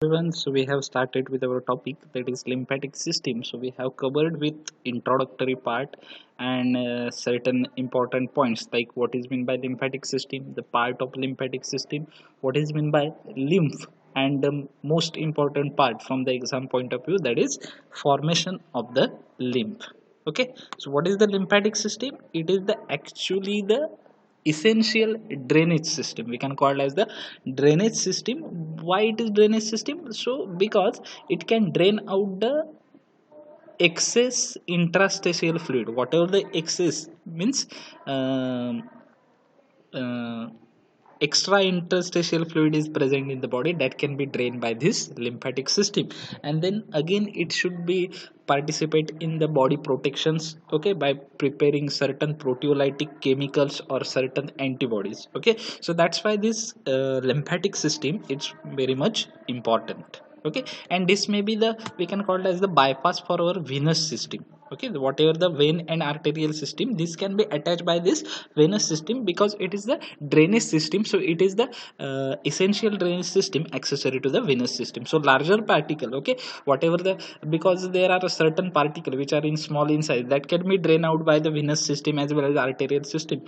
Everyone, so we have started with our topic, that is lymphatic system. So we have covered with introductory part and certain important points like what is meant by lymphatic system, the part of lymphatic system, what is meant by lymph, and the most important part from the exam point of view, that is formation of the lymph. Okay, so what is the lymphatic system? It is the actually the essential drainage system, we can call it as the drainage system. Why it is drainage system? So because it can drain out the excess intrastitial fluid, whatever the excess means, um, uh, extra interstitial fluid is present in the body, that can be drained by this lymphatic system. And then again it should be participate in the body protections, okay, by preparing certain proteolytic chemicals or certain antibodies. Okay, so that's why this lymphatic system it's very much important. Okay, and this may be the, we can call it as the bypass for our venous system. Okay, whatever the vein and arterial system, this can be attached by this venous system because it is the drainage system. So it is the essential drainage system accessory to the venous system. So larger particle, okay, whatever the, because there are certain particle which are in small in size, that can be drained out by the venous system as well as arterial system.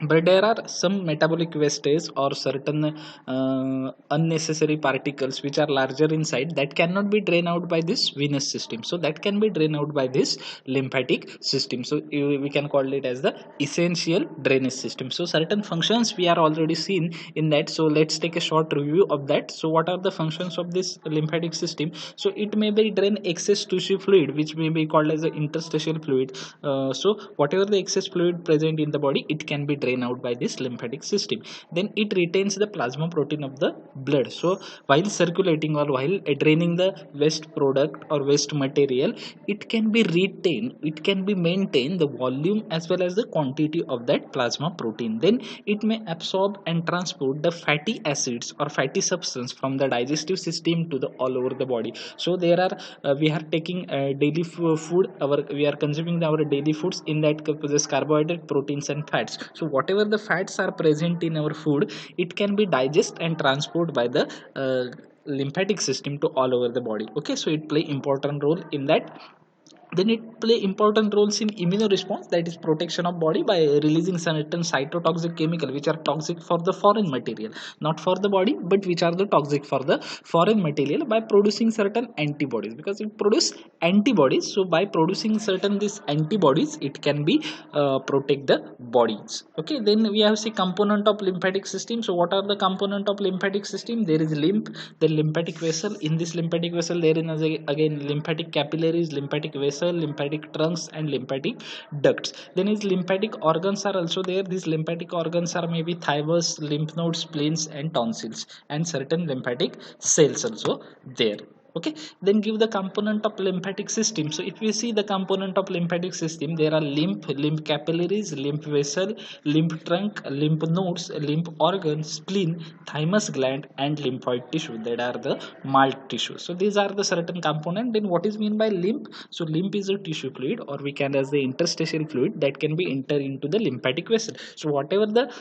But there are some metabolic wastage or certain unnecessary particles which are larger inside, that cannot be drained out by this venous system, so that can be drained out by this lymphatic system. So we can call it as the essential drainage system. So certain functions we are already seen in that, so let's take a short review of that. So what are the functions of this lymphatic system? So it may be drain excess tissue fluid which may be called as the interstitial fluid. So whatever the excess fluid present in the body, it can be drained out by this lymphatic system. Then it retains the plasma protein of the blood. So while circulating or while draining the waste product or waste material, it can be retained, it can be maintained the volume as well as the quantity of that plasma protein. Then it may absorb and transport the fatty acids or fatty substance from the digestive system to the all over the body. So there are we are taking daily food, our we are consuming our daily foods, in that possess carbohydrate, proteins and fats. So whatever the fats are present in our food, it can be digest and transport by the lymphatic system to all over the body. Okay, so it play important role in that. Then it play important roles in immunoresponse, that is protection of body by releasing certain cytotoxic chemical which are toxic for the foreign material, not for the body, but which are the toxic for the foreign material, by producing certain antibodies, because it produce antibodies. So by producing certain these antibodies, it can be protect the bodies. Okay, then we have see component of lymphatic system. So what are the component of lymphatic system? There is lymph, the lymphatic vessel. In this lymphatic vessel there is again lymphatic capillaries, lymphatic vessel, lymphatic trunks and lymphatic ducts. Then is lymphatic organs are also there. These lymphatic organs are maybe thymus, lymph nodes, spleens and tonsils, and certain lymphatic cells also there. Okay, then give the component of lymphatic system. So if we see the component of lymphatic system, there are lymph capillaries, lymph vessel, lymph trunk, lymph nodes, lymph organ, spleen, thymus gland and lymphoid tissue, that are the malt tissue. So these are the certain component. Then what is mean by lymph? So lymph is a tissue fluid, or we can as the interstitial fluid, that can be enter into the lymphatic vessel. So whatever the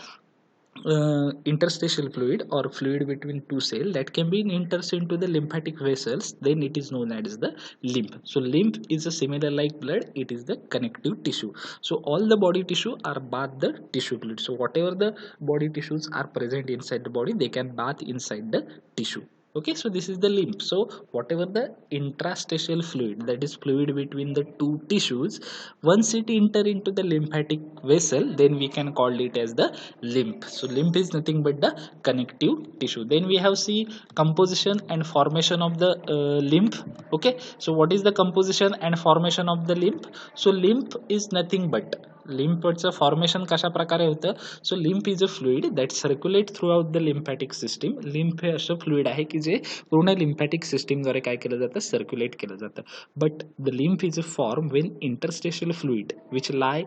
interstitial fluid or fluid between two cells, that can be enters into the lymphatic vessels, then it is known as the lymph. So lymph is a similar like blood, it is the connective tissue. So all the body tissue are bath the tissue fluid. So whatever the body tissues are present inside the body, they can bath inside the tissue. Okay, so this is the lymph. So whatever the intrastitial fluid, that is fluid between the two tissues, once it enter into the lymphatic vessel, then we can call it as the lymph. So lymph is nothing but the connective tissue. Then we have see composition and formation of the lymph. Okay, so what is the composition and formation of the lymph? So lymph is nothing but, lympहचं formation कशा प्रकारे होतं? So lymph is a fluid that circulate throughout the lymphatic system. Lymph हे असं fluid आहे की जे पूर्ण लिम्फॅटिक सिस्टीमद्वारे काय केलं जातं, सर्क्युलेट केलं जातं. But the lymph is a form Wien interstitial fluid which lie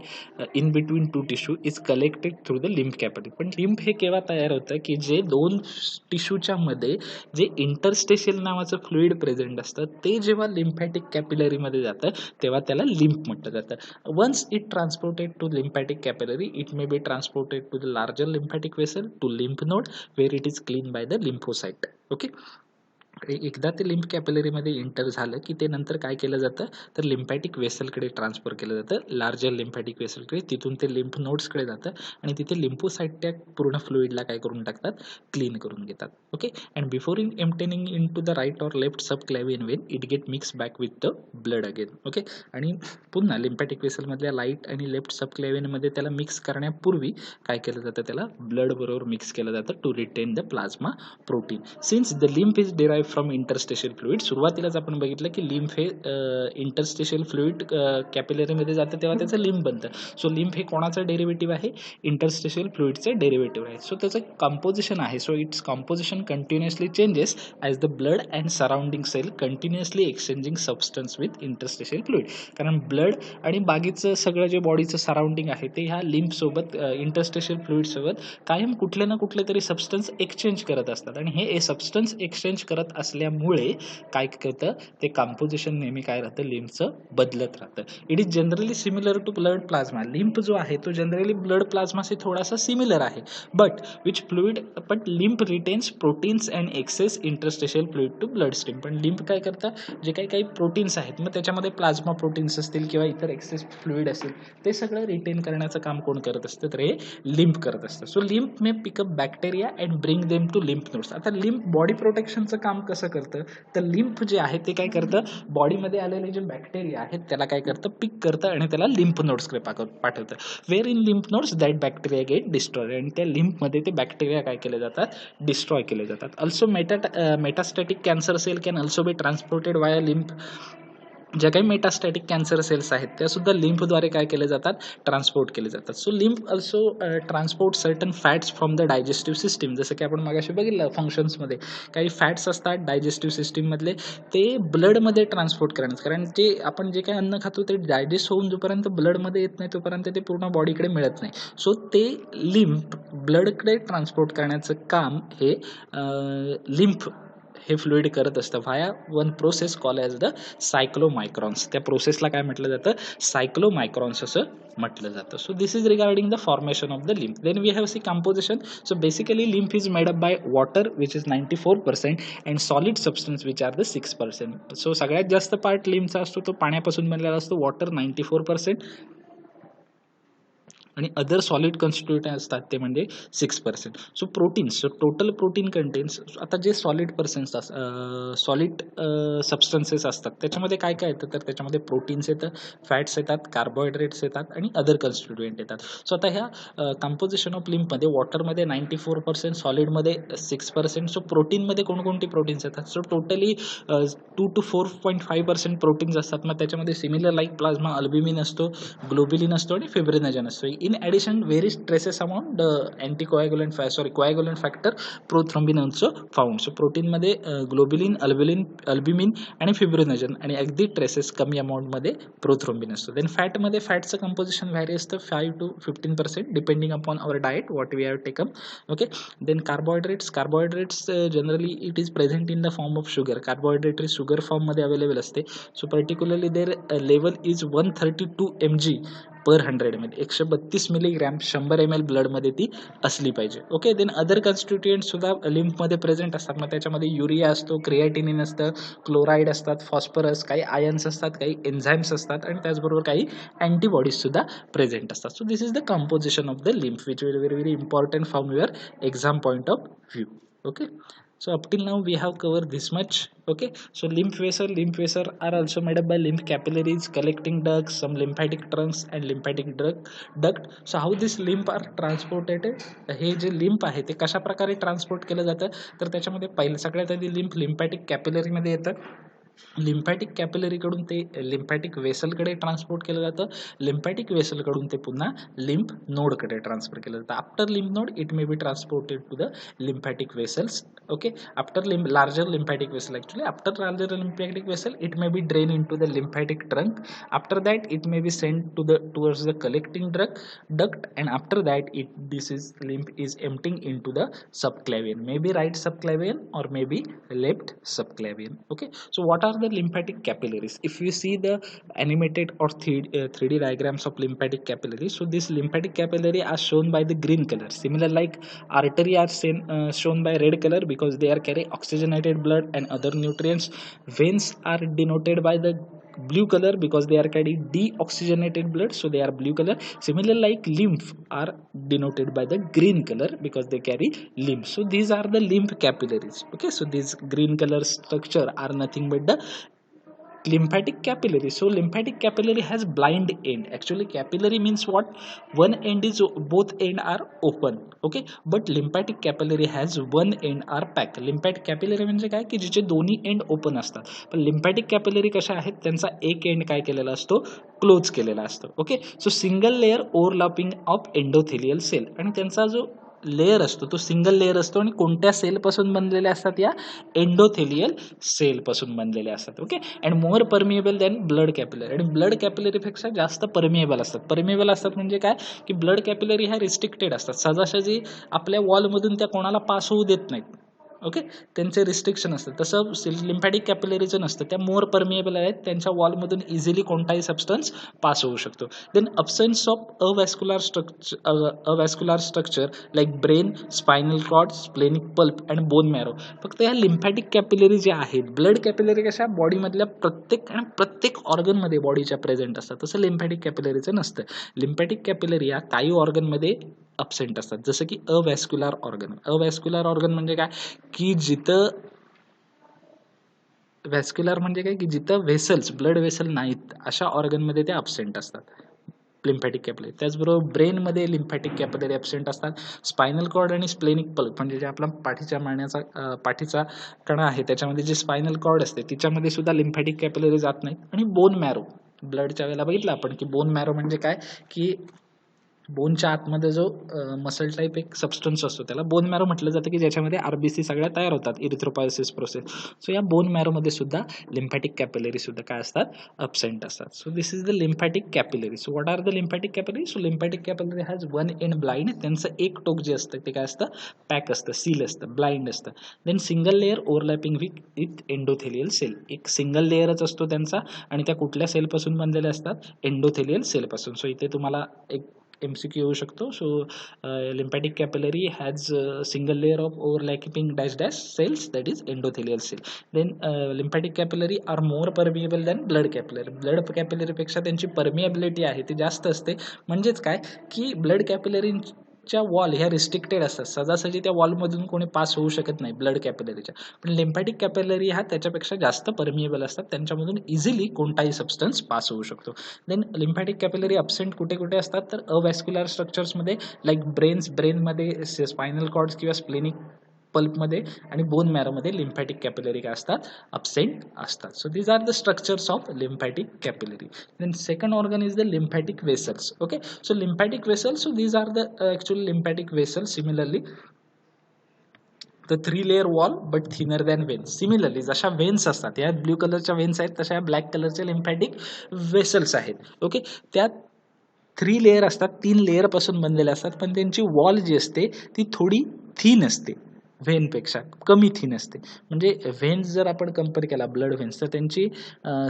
in between two tissue is collected through the lymph capillary. पण लिम्फ हे केव्हा तयार होतं की जे दोन टिश्यूच्या मध्ये जे इंटरस्टेशियल नावाचं फ्लुइड प्रेझेंट असतं, ते जेव्हा लिम्फॅटिक कॅपिलरीमध्ये जातं तेव्हा त्याला लिम्फ म्हटलं जातं. Once it transported to lymphatic capillary, it may be transported to the larger lymphatic vessel, to lymph node, where it is cleaned by the lymphocyte. Okay. एकदा ते लिम्फ कॅपिलरीमध्ये एंटर झालं की ते नंतर काय केलं जातं, तर लिम्फॅटिक वेसलकडे ट्रान्सफर केलं जातं, लार्जर लिम्फॅटिक वेसलकडे. तिथून ते लिम्फ नोड्सकडे जातं आणि तिथे लिम्फोसाइट त्या पूर्ण फ्लुइडला काय करून टाकतात, क्लीन करून घेतात. Okay. And before emptying into the right or left subclavian vein it get mix back with the blood again. Okay. आणि पुन्हा लिम्फॅटिक वेसलमधल्या लाईट आणि लेफ्ट सबक्लॅव्हियनमध्ये त्याला मिक्स करण्यापूर्वी काय केलं जातं, त्याला ब्लड बरोबर मिक्स केलं जातं to retain the plasma protein. Since the lymph is derive from interstitial fluid. सुरुवातीलाच आपण बघितलं की लिम्फ हे इंटरस्टेशियल फ्लुइड कॅपिलरीमध्ये जातं तेव्हा त्याचं लिम्फ बनतं. सो लिम्फ हे कोणाचं डेरिव्हेटिव्ह आहे, इंटरस्टेशियल फ्लुइडचं डेरिव्हेटिव्ह आहे. सो त्याचं कंपोजिशन आहे, so its composition continuously changes as the blood and surrounding cell continuously exchanging substance with interstitial fluid. कारण ब्लड आणि बाकीचं सगळं जे बॉडीचं सराउंडिंग आहे ते ह्या लिम्फसोबत इंटरस्टेशियल फ्लुइडसोबत कायम कुठले ना कुठले तरी सबस्टन्स एक्सचेंज करत असतात. आणि हे सबस्टन्स एक्सचेंज करत असल्यामुळे काय करतं, ते कंपोजिशन नेहमी काय राहतं, लिम्फचं बदलत राहतं. It is generally similar to blood plasma. Lymph जो आहे तो जनरली ब्लड प्लाझ्मा से थोडासा सिमिलर आहे, but lymph retains proteins and excess interstitial fluid to blood stream. पण लिम्फ काय करतं, जे काही प्रोटीन्स आहेत मग त्याच्यामध्ये प्लाझ्मा प्रोटीन्स असतील किंवा इतर एक्सेस फ्लुइड असेल ते सगळं रिटेन करण्याचं काम कोण करत असतं, तर हे लिम्फ करत असतं. So lymph may pick up bacteria and bring them to lymph nodes. आता लिम्फ बॉडी प्रोटेक्शनचं काम कसं करतं, तर लिम्फ जे आहे ते काय करतं, बॉडीमध्ये आलेले जे बॅक्टेरिया आहेत त्याला काय करतं, पिक करतं आणि त्याला लिम्फ नोड्सकडे पाठवतं. Where in lymph nodes that bacteria get destroy. आणि त्या लिम्फमध्ये ते बॅक्टेरिया काय केले जातात, डिस्ट्रॉय केले जातात. Also metastatic cancer cell can also be transported via lymph. ज्या काही मेटास्टॅटिक कॅन्सर सेल्स आहेत त्या सुद्धा लिम्फद्वारे काय केले जातात, ट्रान्सपोर्ट केले जातात. So lymph also transport certain fats from the digestive system. जसं की आपण मागाशी बघितलं फंक्शन्समध्ये काही फॅट्स असतात डायजेस्टिव्ह सिस्टीममधले, ते ब्लडमध्ये ट्रान्सपोर्ट करण्याचं. कारण आपण जे काही अन्न खातो ते डायजेस्ट होऊन जोपर्यंत ब्लडमध्ये येत नाही तोपर्यंत ते पूर्ण बॉडीकडे मिळत नाही. सो ते लिम्फ ब्लडकडे ट्रान्सपोर्ट करण्याचं काम हे लिम्फ हे फ्लुइड करत असतं via one process call as the chylomicrons. त्या प्रोसेसला काय म्हटलं जातं, सायक्लोमायक्रॉन्स असं म्हटलं जातं. So this is regarding the formation of the lymph. Then we have see composition. So basically lymph is made up by water which is 94% and solid substance which are the 6%. So सगळ्यात जास्त part लिम्फचा असतो तो पाण्यापासून बनलेला असतो, water 94%, आणि other solid constitute असतात ते म्हणजे 6%. So proteins, so total protein contains. आता जे सॉलिड सबस्टन्सेस असतात त्याच्यामध्ये काय काय येतं, तर त्याच्यामध्ये प्रोटीन्स येतं, फॅट्स येतात, कार्बोहायड्रेट्स येतात आणि अदर कन्स्टिट्युएंट येतात. सो आता ह्या कंपोजिशन ऑफ लिम्फमध्ये वॉटरमध्ये 94%, सॉलिडमध्ये 6%. सो प्रोटीनमध्ये कोणकोणती प्रोटीन्स येतात, सो टोटली 2 to 4.5% प्रोटीन्स असतात. मग त्याच्यामध्ये सिमिलर लाईक प्लाझ्मा अल्ब्युमिन असतो, ग्लोबिलिन असतो आणि फिब्रिनोजन असतो. In addition, various traces among the coagulant factor prothrombin also found. So protein मध्ये ग्लोबिलिन, अल्ब्युमिन आणि फिब्रिनोजन आणि अगदी ट्रेसेस कमी अमाऊंट मध्ये प्रोथ्रोम्बिन असतो. देन फॅट मध्ये फॅटचं कंपोजिशन व्हॅरी असतं 5 to 15% depending upon our diet what we have taken. Okay. Then carbohydrates generally it is present in the form of sugar. Carbohydrate sugar form मध्ये available असते. So particularly their level is 132 mg per 100 ml. 132 milligram 100 ml ब्लडमध्ये ती असली पाहिजे. Okay. Then other कन्स्टिट्युएंट सुद्धा लिम्फमध्ये present असतात. मग त्याच्यामध्ये युरिया असतो, क्रिएटिनिन असतं, क्लोराईड असतात, फॉस्फरस, काही आयन्स असतात, काही एन्झाईम्स असतात आणि त्याचबरोबर काही अँटीबॉडीज सुद्धा प्रेझेंट असतात. So this is the composition of the lymph which will very important from your exam point of view. Okay. So up till now we have covered this much. Okay. So lymph vessel are also made up by lymph capillaries, collecting ducts, some lymphatic trunks and lymphatic duct. So how this lymph are transported, हे जे lymph आहे ते कशा प्रकारे transport केलं जातं, तर त्याच्यामध्ये पहिलं सगळ्यात आधी लिम्फ लिम्फॅटिक कॅपिलरी मध्ये येतं. लिम्फॅटिक कॅपिलरीकडून ते लिम्फॅटिक वेसलकडे ट्रान्सपोर्ट केलं जातं. लिम्फॅटिक वेसलकडून ते पुन्हा लिम्फ नोडकडे ट्रान्सफर केलं जातं. After lymph node it may be transported to the lymphatic vessels. Okay. After larger lymphatic vessel, actually after larger lymphatic vessel it may be drained into the lymphatic trunk. After that it may be sent towards the collecting duct, and after that lymph is emptying into the subclavian, maybe right subclavian or maybe left subclavian. Okay. So what what are the lymphatic capillaries? If you see the animated or 3D diagrams of lymphatic capillary, so this lymphatic capillary are shown by the green color. Similar like artery are shown by red color because they are carry oxygenated blood and other nutrients. Veins are denoted by the blue color because they are carrying deoxygenated blood, so they are blue color. Similar like lymph are denoted by the green color because they carry lymph. So these are the lymph capillaries. Okay, so these green color structure are nothing but the lymphatic capillary. So lymphatic capillary has blind end. Actually capillary means what? One end is, both end are open. Okay, but lymphatic capillary has one end are packed. lymphatic capillary म्हणजे काय की जिचे दोन्ही end open असतात. पण lymphatic capillary कशा आहेत, त्यांचा एक एंड काय केलेला असतो, क्लोज केलेला असतो. Okay, so single layer overlapping of endothelial cell, आणि त्यांचा जो लेअर असतो तो सिंगल लेअर असतो आणि कोणत्या सेल पासून बनलेले असतात, या एंडोथेलियल सेल पासून बनलेले असतात. Okay, and more permeable than blood capillary, आणि ब्लड कॅपिलरी पेक्षा जास्त परमिएबल असतात. परमिएबल असतात म्हणजे काय की ब्लड कॅपिलरी ह्या रिस्ट्रिक्टेड असतात, सहजासहजी आपल्या वॉलमधून त्या कोणाला पास होऊ देत नाहीत. ओके, त्यांचे रिस्ट्रिक्शन असतात. तसं लिम्फॅटिक कॅपिलरीचं नसतं, त्या मोर परमिएबल आहेत, त्यांच्या वॉलमधून इझिली कोणताही सबस्टन्स पास होऊ शकतो. Then absence of avascular structure like brain, spinal cord, splenic pulp and bone marrow. फक्त ह्या लिम्फॅटिक कॅपिलरी ज्या आहेत, ब्लड कॅपिलरी कशा बॉडीमधल्या प्रत्येक ऑर्गनमध्ये बॉडीच्या प्रेझेंट असतात, तसं लिम्फॅटिक कॅपिलरीचं नसतं. लिम्फॅटिक कॅपिलरी या काही ऑर्गनमध्ये अब्सेंट असतात, जसं की अवॅस्क्युलर ऑर्गन. अवॅस्क्युलर ऑर्गन म्हणजे काय की जिथं व्हॅस्क्युलर म्हणजे काय की जिथं व्हेसल्स, ब्लड व्हेसल नाहीत, अशा ऑर्गनमध्ये ते अब्सेंट असतात लिम्फॅटिक कॅपिलरी. त्याचबरोबर ब्रेनमध्ये लिम्फॅटिक कॅपिलरी अब्सेंट असतात. स्पायनल कॉर्ड आणि स्प्लेनिक पल्प म्हणजे जे आपला पाठीचा कणा आहे त्याच्यामध्ये जे स्पायनल कॉर्ड असते तिच्यामध्ये सुद्धा लिम्फॅटिक कॅपिलरी जात नाहीत. आणि बोन मॅरो, ब्लडच्या वेळेला बघितलं आपण की बोन मॅरो म्हणजे काय की बोनच्या आतमध्ये जो मसल टाईप एक सबस्टन्स असतो त्याला बोन मॅरो म्हटलं जातं, की ज्याच्यामध्ये आरबीसी सगळ्या तयार होतात, इरिथ्रोपायसिस प्रोसेस. सो या बोन मॅरोमध्ये सुद्धा लिम्फॅटिक कॅपिलरी सुद्धा काय असतात, अब्सेंट असतात. So this is the lymphatic capillary. So what are the lymphatic capillary? So lymphatic capillary has one end blind, त्यांचं एक टोक जे असतं ते काय असतं, पॅक असतं, सील असतं, ब्लाइंड असतं. Then single layer overlapping with endothelial cell, एक सिंगल लेअरच असतो त्यांचा, आणि त्या कुठल्या सेलपासून बनलेल्या असतात, एंडोथेलियल सेलपासून. सो इथे तुम्हाला एक MCQ येऊ शकतो. So lymphatic capillary has single layer of overlapping dash dash cells, that is endothelial cell. Then lymphatic capillary are more permeable than blood capillary. Blood कॅपिलरीपेक्षा त्यांची परमिएबिलिटी आहे ती जास्त असते. म्हणजेच काय की ब्लड कॅपिलरीच्या वॉल ह्या रिस्ट्रिक्टेड असतात, सहजासहजी त्या वॉलमधून कोणी पास होऊ शकत नाही ब्लड कॅपिलरीच्या. पण लिम्फॅटिक कॅपिलरी हा त्याच्यापेक्षा जास्त परमिएबल असतात, त्यांच्यामधून इझिली कोणताही सबस्टन्स पास होऊ शकतो. देन लिम्फॅटिक कॅपिलरी अब्सेंट कुठे कुठे असतात, तर अवॅस्क्युलर स्ट्रक्चर्समध्ये लाईक ब्रेनमध्ये, स्पायनल कॉर्ड्स किंवा स्प्लेनिक पल्पमध्ये आणि बोन मॅरोमध्ये लिम्फॅटिक कॅपिलरी काय असतात, अब्सेंट असतात. So these are the structures of lymphatic capillary. Then second organ is the lymphatic vessels. Okay, so lymphatic vessels, so these are the actually lymphatic vessels. Similarly the 3 layer wall but thinner than veins. Similarly जशा veins असतात, या blue कलरच्या veins आहेत, तशा black कलरचे lymphatic vessels आहेत. Okay, त्या 3 layer असतात, 3 लेअर पासून बनलेले असतात, पण त्यांची वॉल जी असते ती थोडी थिन असते, व्हेनपेक्षा कमी थिन असते. म्हणजे व्हेन्स जर आपण कंपेअर केला ब्लड व्हेन्स, तर त्यांची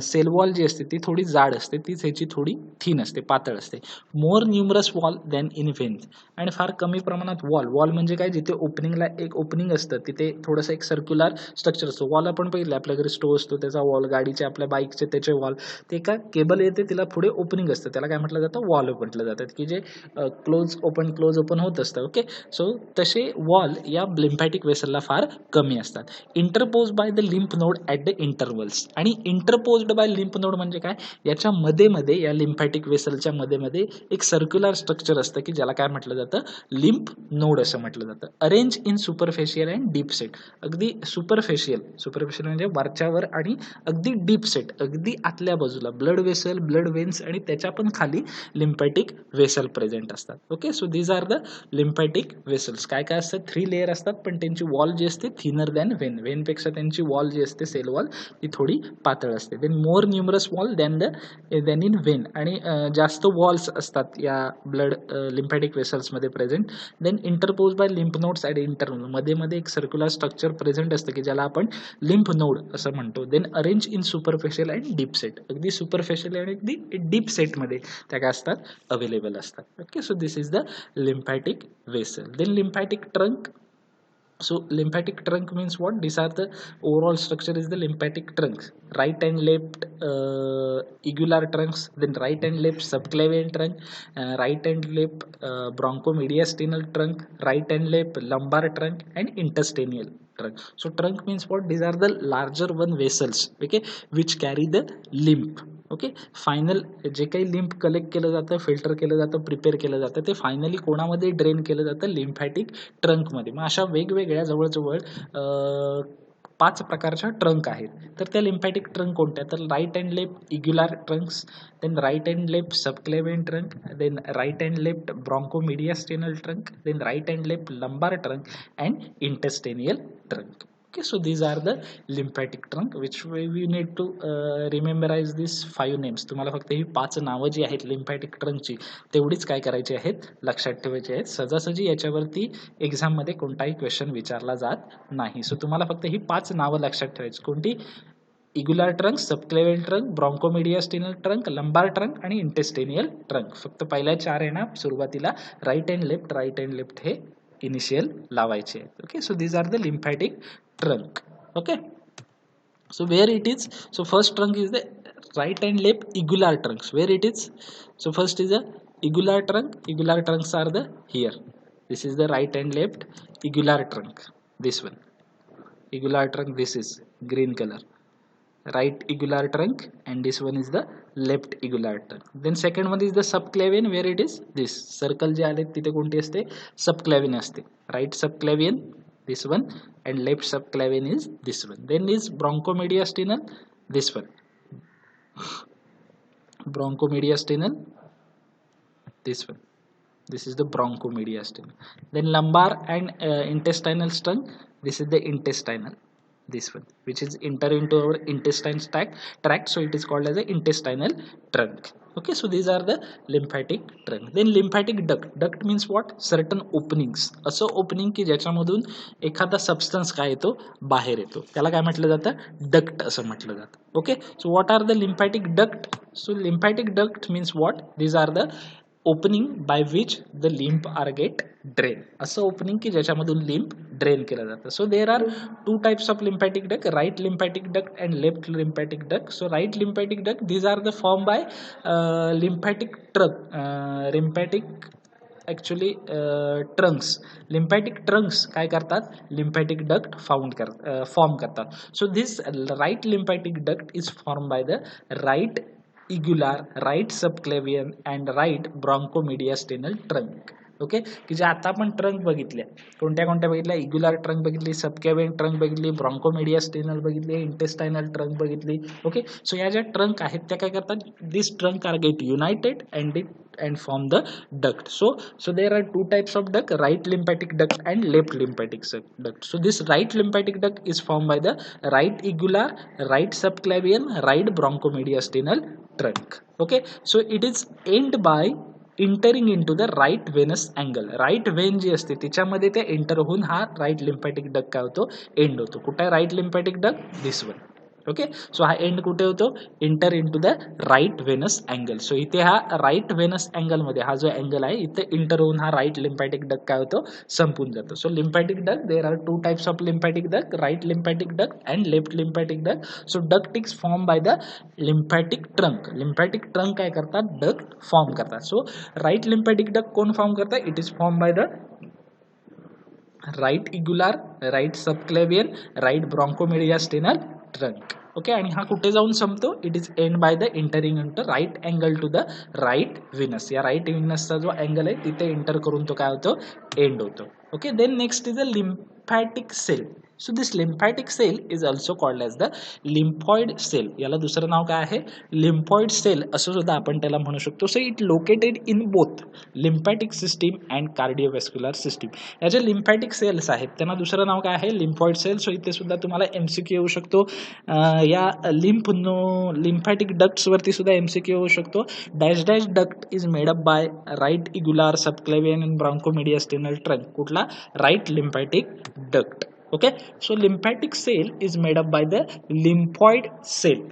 सेल वॉल जी असते ती थोडी जाड असते, तीच ह्याची थोडी थिन असते, पातळ असते. मोर न्यूमरस वॉल दॅन इन व्हेन्स, आणि फार कमी प्रमाणात वॉल म्हणजे काय, जिथे ओपनिंगला एक ओपनिंग असतं तिथे थोडंसं एक सर्क्युलर स्ट्रक्चर असतो. वॉल आपण बघितलं, आपल्या घरी स्टोव असतो त्याचा वॉल, गाडीचे आपल्या बाईकचे त्याचे वॉल, ते का केबल येते तिला पुढे ओपनिंग असतं, त्याला काय म्हटलं जातं, वॉल म्हटलं जातं, की जे क्लोज ओपन होत असतं. ओके, सो तसे वॉल या लिम्फॅटिक वेसलला फार कमी असतात. Interpose bye the lymph node at the intervals, आणि इंटरपोज्ड बाय लिम्फ नोड म्हणजे काय, याच्या मध्ये या लिम्फॅटिक वेसलच्या मध्ये एक सर्क्युलर स्ट्रक्चर असतं, की ज्याला काय म्हटलं जातं, लिम्फ नोड असं म्हटलं जातं. Arrange in superficial and deep set, अगदी सुपरफेशियल म्हणजे वरच्यावर, आणि अगदी डीप सेट, अगदी आतल्या बाजूला ब्लड वेसल, ब्लड वेन्स, आणि त्याच्या पण खाली लिम्फॅटिक वेसल प्रेझेंट असतात. Okay, so these are the lymphatic vessels. काय काय असतात, 3 लेअर असतात, पण त्यांची त्यांची वॉल जी असते थिनर दॅन व्हेन, व्हेनपेक्षा त्यांची वॉल जी असते सेल वॉल ती थोडी पातळ असते. Then more numerous wall than in vein, आणि जास्त वॉल्स असतात या ब्लड लिम्फॅटिक वेसल्समध्ये present. Then interpose by lymph nodes at internal, मध्ये मध्ये एक सर्क्युलर स्ट्रक्चर प्रेझेंट असतं की ज्याला आपण लिम्फ नोड असं म्हणतो. Then arrange in superficial and deep set, अगदी सुपरफेशियल आणि अगदी डीप सेटमध्ये त्या काय असतात, अवेलेबल असतात. Okay, so this is the lymphatic vessel. Then lymphatic trunk. So lymphatic trunk means what? These are the overall structure is the lymphatic trunks. Right and left egular trunks, then right and left subclavian trunk, right and left bronchomediastinal trunk, right and left lumbar trunk, and intestinal trunk. So trunk means what? These are the larger one vessels, okay, which carry the lymph. Okay, final जे काही lymph collect केलं जातं, filter केलं जातं, prepare केलं जातं, ते finally कोणामध्ये ड्रेन केलं जातं, लिम्फॅटिक ट्रंकमध्ये. मग अशा वेगवेगळ्या जवळजवळ 5 प्रकारच्या ट्रंक आहेत. तर त्या लिम्फॅटिक ट्रंक कोणत्या, तर right and left jugular trunks, then right and left subclavian trunk, then right and left bronchomediastinal trunk, then right and left lumbar trunk, and intestinal trunk. Okay, so these are the lymphatic trunk which we need to rememberize these 5 names. तुम्हाला फक्त ही 5 नावं जी आहेत lymphatic ट्रंकची तेवढीच काय करायची आहेत, लक्षात ठेवायची आहेत. सहजासहजी याच्यावरती एक्झाम मध्ये कोणताही क्वेश्चन विचारला जात नाही. सो तुम्हाला फक्त ही 5 नावं लक्षात ठेवायची. कोणती? Jugular trunk, subclavian trunk, bronchomediastinal trunk, lumbar trunk आणि इंटेस्टेनियल ट्रंक. फक्त पहिल्या 4 आहे ना सुरुवातीला, राईट अँड लेफ्ट हे इनिशियल लावायचे आहेत. Okay, so these are the lymphatic trunk. Okay, so where it is, so first trunk is the right and left egular trunks. Where it is, so first is the egular trunks are the here. This is the right and left egular trunk, this one egular trunk, this is green color, right egular trunk, and this one is the left egular trunk. Then second one is the subclavian, where it is this circle जे आले तिथे कोणती असते, subclavian असते. Right subclavian, this one, and left subclavian is this one. Then is bronchomediastinal, this one, bronchomediastinal, this one, this is the bronchomediastinal. Then lumbar and intestinal trunk, this is the intestinal, this one, which is enter into our intestine tract, so it is called as the intestinal trunk. Okay, so these are the lymphatic trunk. Then lymphatic duct means what? Certain openings, असं opening की ज्याच्यामधून एखादा substance काय येतो, बाहेर येतो, त्याला काय म्हटलं जातं, डक्ट असं म्हटलं जातं. Okay, so what are the lymphatic duct? So lymphatic duct means what? These are the opening by which the lymph are get drain, असं ओपनिंग की ज्याच्यामधून लिम्फ ड्रेन केलं जातं. So there are 2 types of lymphatic duct, right lymphatic duct and left lymphatic duct. So right lymphatic duct, these are the form by lymphatic lymphatic actually trunks. Lymphatic trunks काय करतात, lymphatic duct form करतात. So this right lymphatic duct is form by the right jugular, right subclavian and right bronchomediastinal trunk. Okay, की जे आता आपण trunk बघितले, कोणत्या बघितल्या, इग्युलर ट्रंक बघितली, सबक्लेवियन ट्रंक बघितली, ब्रॉन्कोमिडियास्टिनल बघितली, इंटेस्टायनल ट्रंक बघितली. ओके, सो या ज्या ट्रंक आहेत त्या काय करतात, this trunk are get united and form the duct. So there are 2 types of duct, right lymphatic duct and left lymphatic duct. So this right lymphatic duct is formed by the right egular, right subclavian, right bronchomediastinal trunk. Okay, so it is end by entering into the right venous angle. right vein जी असते तिच्यामध्ये ते enter होऊन हा right lymphatic duct काय होतो, end होतो. कुठे right lymphatic duct, this one. Okay, so हा एंड कुठे होतो, inter into the right venous angle. So इथे हा राईट व्हेनस अँगल मध्ये हा जो अँगल आहे इथे इंटर होऊन हा राईट लिम्फॅटिक डक्ट काय होतो, संपून जातो. So lymphatic duct, there are 2 types of lymphatic duct, right lymphatic duct and left lymphatic duct. So duct is form by the lymphatic trunk. Lymphatic trunk काय करतात, डक्ट फॉर्म करतात. So right lymphatic duct कोण form करतात, it is form by the right jugular, right subclavian, right bronchomediastinal trunk. Okay, आणि हा कुठे जाऊन संपतो, it is end by the entering into right angle to the right venous. या right व्हेनसचा जो अँगल आहे तिथे इंटर करून तो काय होतो, एंड होतो. Okay, then next is the lymphatic cell. So this lymphatic cell is also called as the lymphoid cell. याला दुसरं नाव काय आहे, lymphoid cell असं सुद्धा आपण त्याला म्हणू शकतो. So it located in both lymphatic system and cardiovascular system. या ज्या lymphatic cells आहेत त्यांना दुसरं नाव काय आहे, lymphoid cell. So इथे सुद्धा तुम्हाला MCQ येऊ शकतो. या lymphatic ducts वरती सुद्धा MCQ येऊ शकतो. Dash dash duct is made up by right igular subclavian and bronchomediastinal trunk. कुठला, right lymphatic duct. Okay, so lymphatic cell is made up by the lymphoid cell.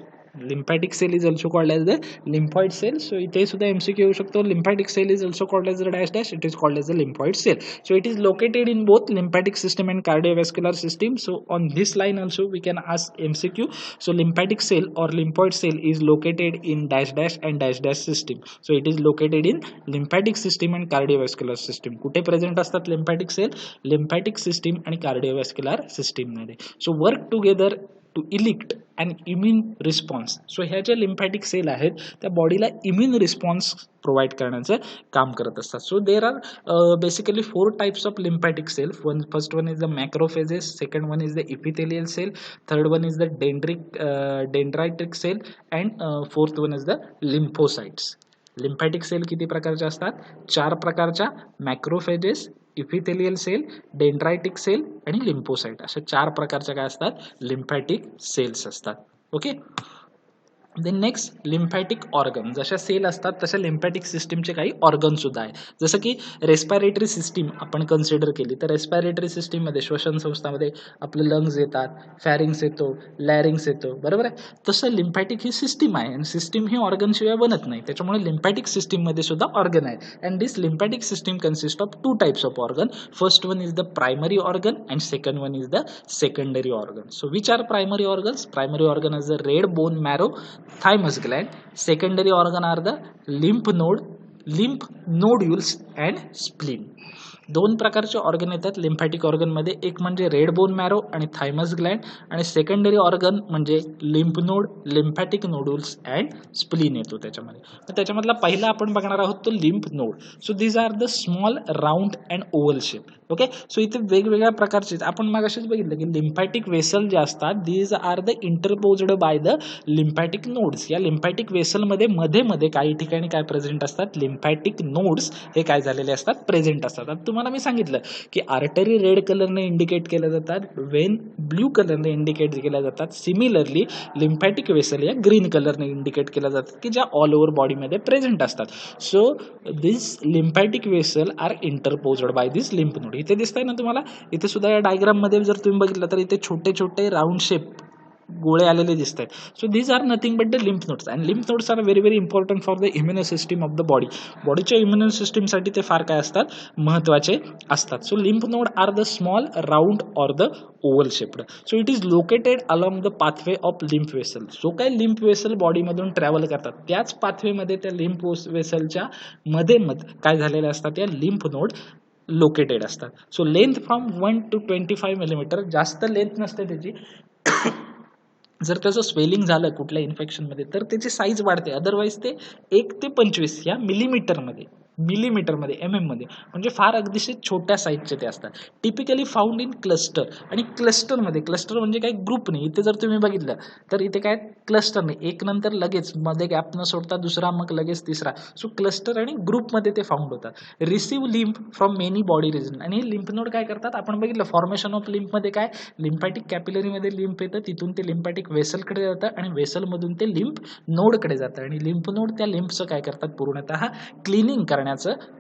Lymphatic cell is also called as the lymphoid cell. So इथे सुद्धा MCQ येऊ शकतो. Lymphatic cell is also called as the dash dash. It is called as the lymphoid cell. So it is located in both lymphatic system and cardiovascular system. So on this line also we can ask MCQ. So lymphatic cell or lymphoid cell is located in dash dash and dash dash system. So it is located in lymphatic system and cardiovascular system. कुठे present असतात lymphatic cell, lymphatic system आणि cardiovascular system मध्ये. So work together to elicit an immune response. So ह्या ज्या lymphatic cell आहेत त्या बॉडीला immune response provide करण्याचं काम करत असतात. So there are basically 4 types of lymphatic cell. First one is the macrophages, second one is the epithelial cell, third one is the dendritic cell, and fourth one is the lymphocytes. Lymphatic cell किती प्रकारच्या असतात, 4 प्रकारच्या, macrophages, epithelial cell, dendritic cell आणि lymphocyte अशा 4 प्रकारच्या काय असतात, lymphatic cells असतात. Okay, then next lymphatic organ. जशा सेल असतात तशा लिम्फॅटिक सिस्टीमचे काही ऑर्गन सुद्धा आहे. जसं की रेस्पिरेटरी सिस्टीम आपण कन्सिडर केली तर रेस्पिरेटरी सिस्टीममध्ये श्वसन संस्थामध्ये आपले लंग्स येतात, फॅरिंग्स येतो, लॅरिंग्स येतो, बरोबर आहे. तसं लिम्फॅटिक ही सिस्टीम आहे आणि सिस्टीम ही ऑर्गन शिवाय बनत नाही. त्याच्यामुळे लिम्फॅटिक सिस्टीममध्ये सुद्धा ऑर्गन आहे. And this lymphatic system consist of 2 types of organ. First one is the primary organ and second one is the secondary organ. So which are primary organs? Primary organ is the red bone marrow, thymus gland. Secondary organ are the lymph node, lymph nodules and spleen. 2 प्रकारचे organ येतात lymphatic organ मध्ये. एक म्हणजे red bone marrow आणि thymus gland, आणि secondary organ म्हणजे lymph node, lymphatic nodules and spleen येतो त्याच्यामध्ये. तर त्याच्यामधला पहिला आपण बघणार आहोत तो lymph node. So these are the small round and oval shape. Okay, so इथे वेगवेगळ्या प्रकारचे आपण मागाशीच बघितलं की लिम्फॅटिक वेसल जे असतात these are the interposed by the lymphatic nodes. या लिम्फॅटिक वेसलमध्ये मध्ये मध्ये काही ठिकाणी काय प्रेझेंट असतात, लिम्फॅटिक नोड्स हे काय झालेले असतात, प्रेझेंट असतात. आता तुम्हाला मी सांगितलं की आर्टरी रेड कलरने इंडिकेट केल्या जातात, वेन ब्ल्यू कलरने इंडिकेट केल्या जातात. सिमिलरली लिम्फॅटिक वेसल या ग्रीन कलरने इंडिकेट केल्या जातात की ज्या ऑल ओव्हर बॉडीमध्ये प्रेझेंट असतात. So this lymphatic vessel are interposed by this lymph node. इथे दिसतंय ना तुम्हाला, इथे सुद्धा या डायग्राम मध्ये जर तुम्ही बघितलं तर इथे छोटे छोटे राऊंड शेप गोळे आलेले दिसत आहेत. So these are nothing but the lymph nodes, and lymph nodes are very very important for the immuno system of the body. बॉडीच्या इम्युनो सिस्टमसाठी ते फार काय असतात, महत्वाचे असतात. So lymph node are the small round or the oval shaped. So it is located along the pathway of lymph vessel. जो काय लिम्फ वेसल बॉडीमधून ट्रॅव्हल करतात त्याच पाथवेमध्ये त्या लिम्फ वेसलच्या मध्ये काय झालेले असतात, या लिम्फ नोड लोकेटेड असतात. So length from 1 to 25 millimetre, जास्त लेंथ नसते त्याची. जर त्याचं स्वेलिंग झालं कुठल्या इन्फेक्शनमध्ये तर त्याची साईज वाढते, अदरवाईज ते 1 ते 25 या मिलीमीटरमध्ये एम एम मध्ये, म्हणजे फार अगदीशी छोट्या साईजचे ते असतात. Typically found in cluster. आणि क्लस्टरमध्ये, क्लस्टर म्हणजे काय, ग्रुप नाही. इथे जर तुम्ही बघितलं तर इथे काय क्लस्टर नाही, एक नंतर लगेच मध्ये गॅप न सोडता दुसरा, मग लगेच तिसरा. सो क्लस्टर आणि ग्रुपमध्ये ते फाउंड होतात. Receive lymph from many body region. आणि लिम्फ नोड काय करतात, आपण बघितलं फॉर्मेशन ऑफ लिम्फमध्ये काय, लिम्फॅटिक कॅपिलरीमध्ये लिम्फ येतं, तिथून ते लिम्फॅटिक वेसलकडे जातं आणि वेसलमधून ते लिम्फ नोडकडे जातं, आणि लिम्फ नोड त्या लिम्फचं काय करतात, पूर्णतः क्लिनिंग करण्याचं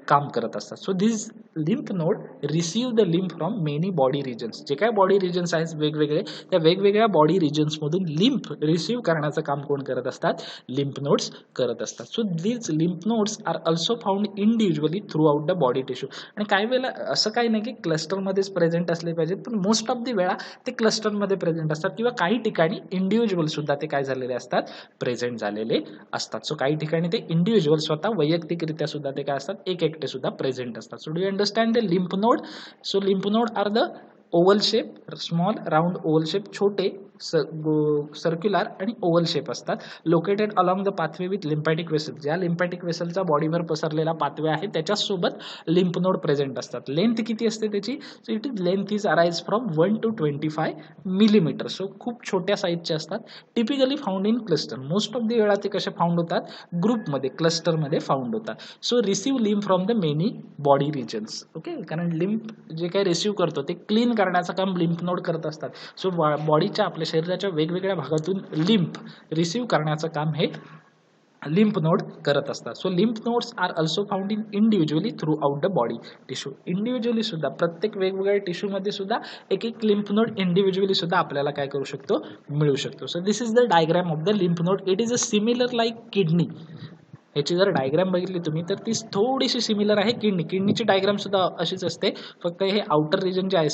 काम करत असतात. So this lymph node receive the lymph from many body regions. जे काय बॉडी रिजन्स आहेत वेगवेगळे, त्या वेगवेगळ्या बॉडी रिजन्स मधून लिम्फ रिसीव्ह करण्याचं काम कोण करत असतात, लिम्फ नोड्स करत असतात. So this lymph nodes are also found individually throughout the body tissue. आणि काही वेळेला असं काही नाही की क्लस्टरमध्येच प्रेझेंट असले पाहिजेत, पण मोस्ट ऑफ द वेळा ते क्लस्टरमध्ये प्रेझेंट असतात, किंवा काही ठिकाणी इंडिव्हिज्युअल सुद्धा ते काय झालेले असतात, प्रेझेंट झालेले असतात. सो काही ठिकाणी ते इंडिव्हिज्युअल स्वतः वैयक्तिकरित्या सुद्धा ते काय असतात, एक एकटे सुद्धा प्रेझेंट असतात. So do you understand the lymph node? So lymph node are the oval shape, small round oval shape, छोटे सर्क्युलर आणि ओव्हल शेप असतात. Located along the pathway with lymphatic vessel, ज्या लिम्फॅटिक वेसलचा बॉडीवर पसरलेला पाथवे आहे त्याच्यासोबत लिम्फ नोड प्रेझेंट असतात. लेंथ किती असते त्याची? So it is length is arise from 1 to 25 millimetre. सो खूप छोट्या साईजचे असतात. Typically found in cluster, most of the वेळा ते कसे फाउंड होतात? ग्रुपमध्ये, क्लस्टरमध्ये फाउंड होतात. So receive lymph from the many body regions. Okay, कारण लिम्फ जे काही रिसीव्ह करतो ते क्लीन करण्याचं काम लिम्फ नोड करत असतात. सो बॉडीच्या, आपल्या शरीराच्या वेगवेगळ्या भागातून लिम्फ रिसीव्ह करण्याचं काम हे लिम्फ नोड करत असतात. So lymph nodes are also found in individually throughout the body tissue. Individually सुद्धा, प्रत्येक वेगवेगळ्या टिश्यूमध्ये सुद्धा एक एक लिम्फ नोड इंडिव्हिज्युअली सुद्धा आपल्याला काय करू शकतो? मिळू शकतो. So this is the diagram of the lymph node. It is a similar like kidney. याची जर डायग्राम बघितली तुम्ही तर ती थोडीशी सिमिलर आहे किडनीची डायग्राम सुद्धा अशीच असते. फक्त हे आउटर रिजन जे आहे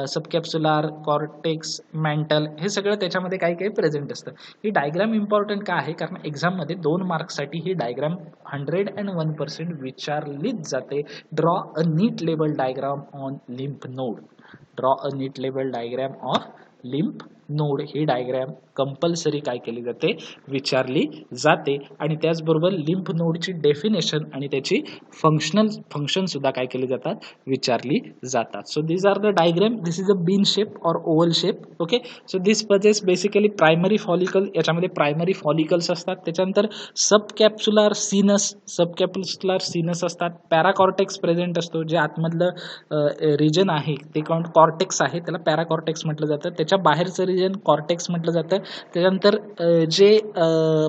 सबकॅप्सुलार, कॉर्टेक्स, मेंटल, हे सगळं त्याच्यामध्ये काही काही प्रेझेंट असतं. ही डायग्राम इम्पॉर्टंट का आहे? कारण एक्झाममध्ये 2 मार्क्ससाठी ही डायग्राम 101% विचारलीच जाते. Draw a neat label diagram on lymph node. Draw a neat label diagram of lymph node. ही डायग्राम कंपल्सरी काय केली जाते? विचारली जाते. आणि त्याचबरोबर लिम्फ नोडची डेफिनेशन आणि त्याची फंक्शन सुद्धा काय केली जातात? विचारली जातात. So these are the diagram. This is a bean shape or oval shape. Okay, so this possess basically primary follicle. याच्यामध्ये प्रायमरी फॉलिकल्स असतात. त्याच्यानंतर सबकॅप्सुलार सीनस असतात. पॅराकॉर्टेक्स प्रेझेंट असतो, जे आतमधलं रिजन आहे ते कॉर्टेक्स आहे, त्याला पॅराकॉर्टेक्स म्हटलं जातं. त्याच्या बाहेरचं रिजन कॉर्टेक्स म्हटलं जातं. त्याच्यानंतर जे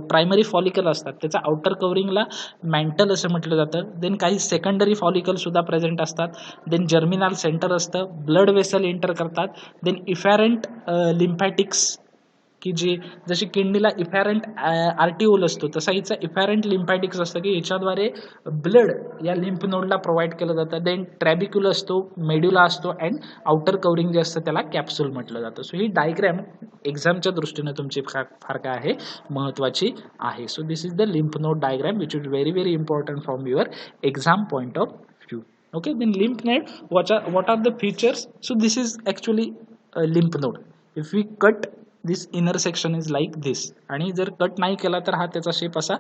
प्रायमरी फॉलिकल असतात त्याचा आउटर कव्हरिंगला मेंटल असं म्हटलं जातं. देन काही सेकंडरी फॉलिकल सुद्धा प्रेझेंट असतात. देन जर्मिनल सेंटर असतं. ब्लड वेसल एंटर करतात. देन इफॅरंट लिम्फॅटिक्स, की जी जशी किडनीला इफॅरंट आर्टिओल असतो तसा हिचा इफॅरंट लिम्फॅटिक्स असतं, की याच्याद्वारे ब्लड या लिम्फ नोडला प्रोव्हाइड केलं जातं. देन ट्रॅबिक्युल असतो, मेड्युला असतो, अँड आउटर कव्हरिंग जे असतं त्याला कॅप्सूल म्हटलं जातं. सो ही डायग्राम एक्झामच्या दृष्टीने तुमची फार काय आहे? महत्त्वाची आहे. So this is the lymph node diagram which is very very important from your exam point of view. Okay, then lymph node, what are the features? So this is actually a lymph node. If we cut this inner section is like this, आणि जर cut नाही केला तर हा त्याचा shape असा,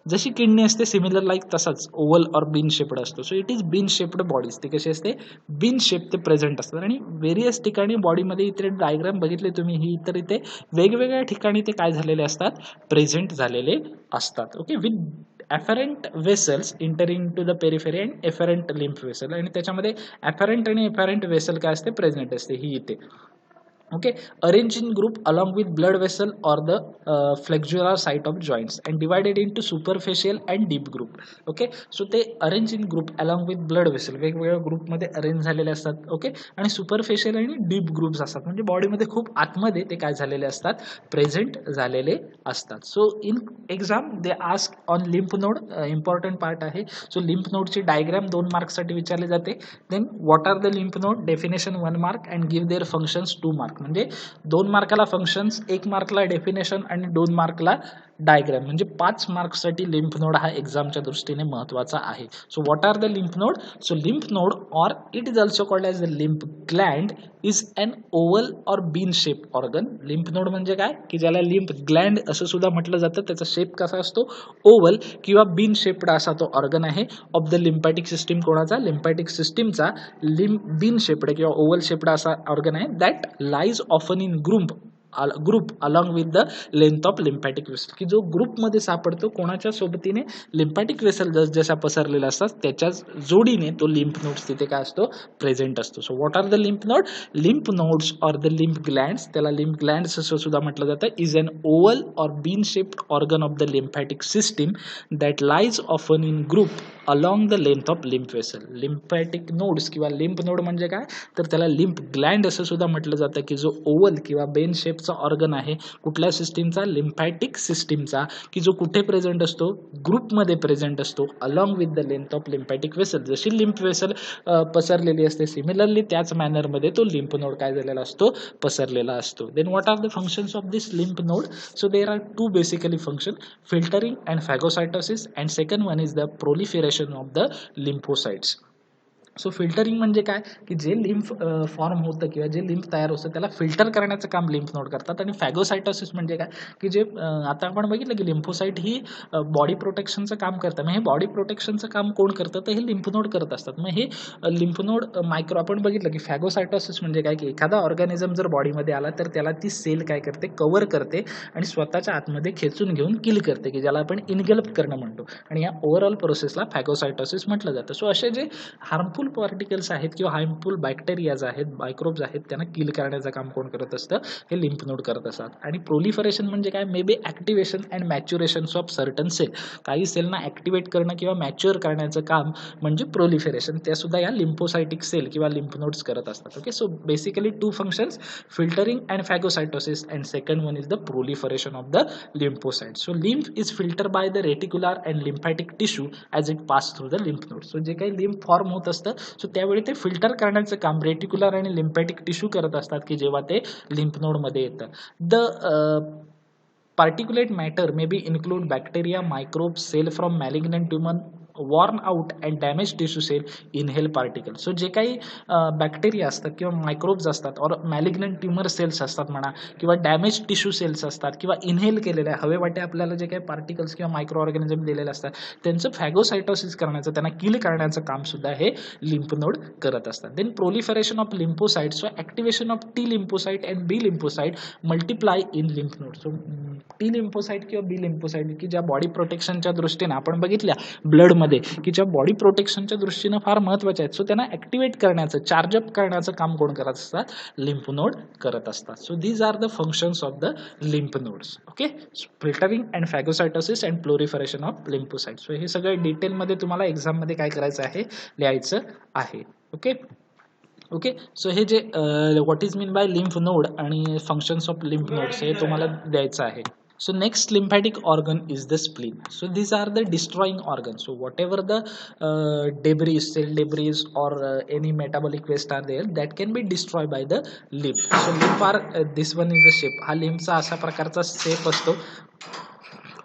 जशी kidney असते सिमिलर लाईक तसाच ओव्हल और बीन शेप्ड असतो. So it is bean shaped bodies. ती कशी असते? बीन शेप ते प्रेझेंट असतात. आणि व्हेरियस ठिकाणी बॉडीमध्ये इथे डायग्राम बघितले तुम्ही, ही तर इथे वेगवेगळ्या ठिकाणी ते काय झालेले असतात? प्रेझेंट झालेले असतात. Okay, with afferent vessels entering to the periphery and efferent lymph vessel. आणि त्याच्यामध्ये ॲफरंट आणि एफरंट वेसल काय असते? प्रेझेंट असते ही इथे. Okay, arranged in group along with blood vessel or the flexural site of joints and divided into superficial and deep group. Okay, so ते arranged in group along with blood vessel वेगवेगळ्या ग्रुपमध्ये arrange झालेले असतात. Okay, आणि सुपरफेशियल आणि deep groups असतात, म्हणजे बॉडीमध्ये खूप आतमध्ये ते काय झालेले असतात? प्रेझेंट झालेले असतात. So in exam they ask on lymph node, important part आहे. सो लिम्फ नोडची डायग्राम 2 मार्क्ससाठी विचारली जाते. Then what are the lymph node? Definition 1 mark and give their functions 2 mark. म्हणजे 2 मार्काला फंक्शन्स, 1 मार्कला डेफिनेशन आणि 2 मार्कला डायग्राम. म्हणजे 5 मार्क्ससाठी लिम्फ नोड हा एक्झामच्या दृष्टीने महत्त्वाचा आहे. So what are the lymph node? So lymph node or it is also called as the lymph gland is an oval or bean shape organ. Lymph node म्हणजे काय? की ज्याला लिम्फ ग्लँड असं सुद्धा म्हटलं जातं. त्याचा शेप कसा असतो? ओव्हल किंवा बीन शेप्ड असा तो ऑर्गन आहे ऑफ द लिम्फॅटिक सिस्टीम. कोणाचा? लिम्फॅटिक सिस्टीमचा बीन शेप्ड किंवा ओव्हल शेप्ड असा ऑर्गन आहे. That lies often in group along with the length of lymphatic vessel, की जो ग्रुपमध्ये सापडतो कोणाच्या सोबतीने? लिम्फॅटिक वेसल जशा पसरलेल्या असतात त्याच्याच जोडीने तो लिम्फ नोड्स तिथे काय असतो? प्रेझेंट असतो. So what are the lymph node? Lymph nodes or the lymph glands, त्याला लिम्फ ग्लँड्स असं सुद्धा म्हटलं जातं, is an oval or bean shaped organ of the lymphatic system that lies often in group along the length of lymph vessel. Lymphatic nodes किंवा lymph node म्हणजे काय? तर त्याला लिम्फ ग्लँड असं सुद्धा म्हटलं जातं, की जो ओव्हल किंवा बेन शेपचा ऑर्गन आहे. कुठल्या सिस्टीमचा? लिम्फॅटिक सिस्टीमचा, की जो कुठे प्रेझेंट असतो? ग्रुपमध्ये प्रेझेंट असतो along with the length of lymphatic vessel. जशी लिम्फ वेसल पसरलेली असते सिमिलरली त्याच मॅनरमध्ये तो लिम्फ नोड काय झालेला असतो? पसरलेला असतो. Then what are the functions of this lymph node? So there are 2 basically function, filtering and phagocytosis, and second one is the proliferation of the lymphocytes. So filtering म्हणजे काय की जे लिम्फ फॉर्म होतं किंवा जे लिम्फ तयार होतं त्याला फिल्टर करण्याचं काम लिम्फ नोड करतात. आणि फॅगोसायटोसिस म्हणजे काय की जे आता आपण बघितलं की लिम्फोसाईट ही बॉडी प्रोटेक्शनचं काम करतं. मग हे बॉडी प्रोटेक्शनचं काम कोण करतं तर हे लिम्फ नोड करत असतात. मग हे लिम्फ नोड मायक्रो आपण बघितलं की फॅगोसायटोसिस म्हणजे काय की एखादा ऑर्गॅनिझम जर बॉडीमध्ये आला तर त्याला ती सेल काय करते कव्हर करते आणि स्वतःच्या आतमध्ये खेचून घेऊन किल करते की ज्याला आपण इनगल्प करणं म्हणतो. आणि या ओव्हरऑल प्रोसेसला फॅगोसायटोसिस म्हटलं जातं. सो असे जे हार्मफुल पार्टिकल्स आहेत किंवा हार्मफुल बॅक्टेरियाज आहेत मायक्रोब्स आहेत त्यांना किल करण्याचं काम कोण करत असतं हे लिम्फ नोड करत असतात. आणि प्रोलिफरेशन म्हणजे काय may be activation and maturation of certain cell. काही सेलना ॲक्टिवेट करणं किंवा मॅच्युअर करण्याचं काम म्हणजे प्रोलिफरेशन ते सुद्धा या लिम्फोसायटिक सेल किंवा लिम्फ नोड्स करत असतात. Okay so basically two functions filtering and phagocytosis and second one is the proliferation of the lymphocytes. So lymph is filtered by the reticular and lymphatic tissue as it pass through the lymph node. So जे काही lymph form होत असतं so त्यावेळी ते filter करण्याचं काम reticular आणि lymphatic tissue करत असतात की जेव्हा ते लिम्फ नोड मध्ये येतं. The particulate matter may be include bacteria, microbes, cell from malignant tumor, worn out and damaged tissue cell, inhale particles. So जे काही बॅक्टेरिया असतात किंवा मायक्रोब्स असतात और मॅलिग्नंट ट्युमर सेल्स असतात म्हणा किंवा डॅमेज टिश्यू सेल्स असतात किंवा इनहेल केलेल्या हवेवाटे आपल्याला जे काही पार्टिकल्स किंवा मायक्रो ऑर्गॅनिझम दिलेले असतात त्यांचं फॅगोसायटोसिस करण्याचं त्यांना किल करण्याचं काम सुद्धा हे लिम्फ नोड करत असतात. Then proliferation of lymphocyte. So activation of T lymphocyte and B lymphocyte multiply in lymph node. So T lymphocyte किंवा बी लिम्फोसाइट की ज्या बॉडी प्रोटेक्शनच्या दृष्टीने आपण बघितल्या ब्लडमध्ये की ज्या बॉडी प्रोटेक्शनच्या दृष्टीनं फार महत्त्वाच्या आहेत. सो त्यांना ॲक्टिवेट करण्याचं चार्जअप करण्याचं काम कोण करत असतात लिम्फ नोड करत असतात. So these are the functions of the lymph nodes. Okay filtering and phagocytosis and proliferation of lymphocyte. So हे सगळं डिटेलमध्ये तुम्हाला एक्झाममध्ये काय करायचं आहे लिहायचं आहे. ओके ओके सो हे जे what is mean bye lymph node आणि फंक्शन्स ऑफ लिम्फ नोड्स हे तुम्हाला द्यायचं आहे. So next lymphatic organ is the spleen. So these are the destroying organs. So whatever the debris, cell debris or any metabolic waste are there that can be destroyed by the lymph. So lymph are this one is the shape. हा lymph चा असा प्रकारचा shape असतो.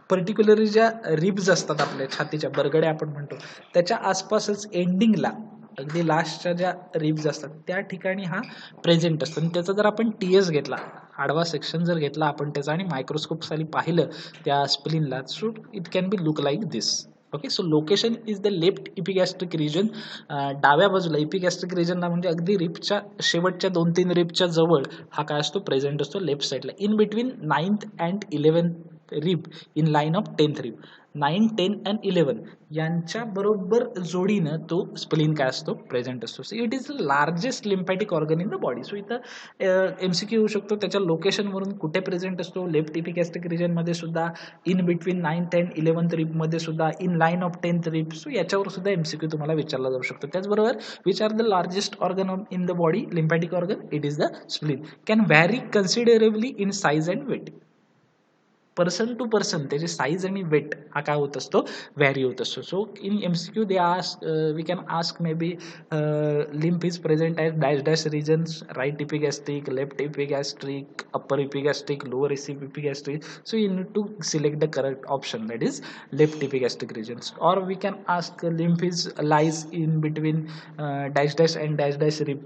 Particularly ज्या ribs असतात आपल्या छातीच्या बरगड्या आपण म्हणतो त्याच्या आसपासच एंडिंगला अगदी लास्टच्या ज्या रिब्स असतात त्या ठिकाणी हा प्रेझेंट असतो. आणि त्याचा जर आपण टीएस घेतला आडवा सेक्शन जर घेतला आपण त्याचा आणि मायक्रोस्कोप खाली पाहिलं त्या स्प्लीनला so it can be look like this. Okay so location is the left epigastric region. डाव्या बाजूला इपिगॅस्ट्रिक रिजनला म्हणजे अगदी रिपच्या शेवटच्या 2-3 रिपच्या जवळ हा काय असतो प्रेझेंट असतो लेफ्ट साईडला. In between 9th and 11th rib in line of 10th rib. 9, 10 and 11 यांच्या बरोबर जोडीनं तो स्प्लीन काय असतो प्रेझेंट असतो. So it is the largest lymphatic organ in the body. So इथं एमसीक्यू होऊ शकतो त्याच्या लोकेशनवरून कुठे प्रेझेंट असतो. लेफ्ट इपिगॅस्ट्रिक रिजनमध्ये सुद्धा, in between 9th and 11th रिबमध्ये सुद्धा, in line of 10th rib. So याच्यावर सुद्धा एमसीक्यू तुम्हाला विचारला जाऊ शकतो. त्याचबरोबर which are the largest organ in the body lymphatic organ. It is the spleen. Can vary considerably in size and weight. Person to person त्याची size आणि weight हा काय होत असतो व्हॅरी होत असतो. So in MCQ they ask we can ask maybe lymph is present as dash dash reasons right epigastric, left epigastric, upper epigastric, lower epigastric. So you need to select the correct option that is left epigastric regions. Or we can ask lymph is lies in between dash dash and dash dash rib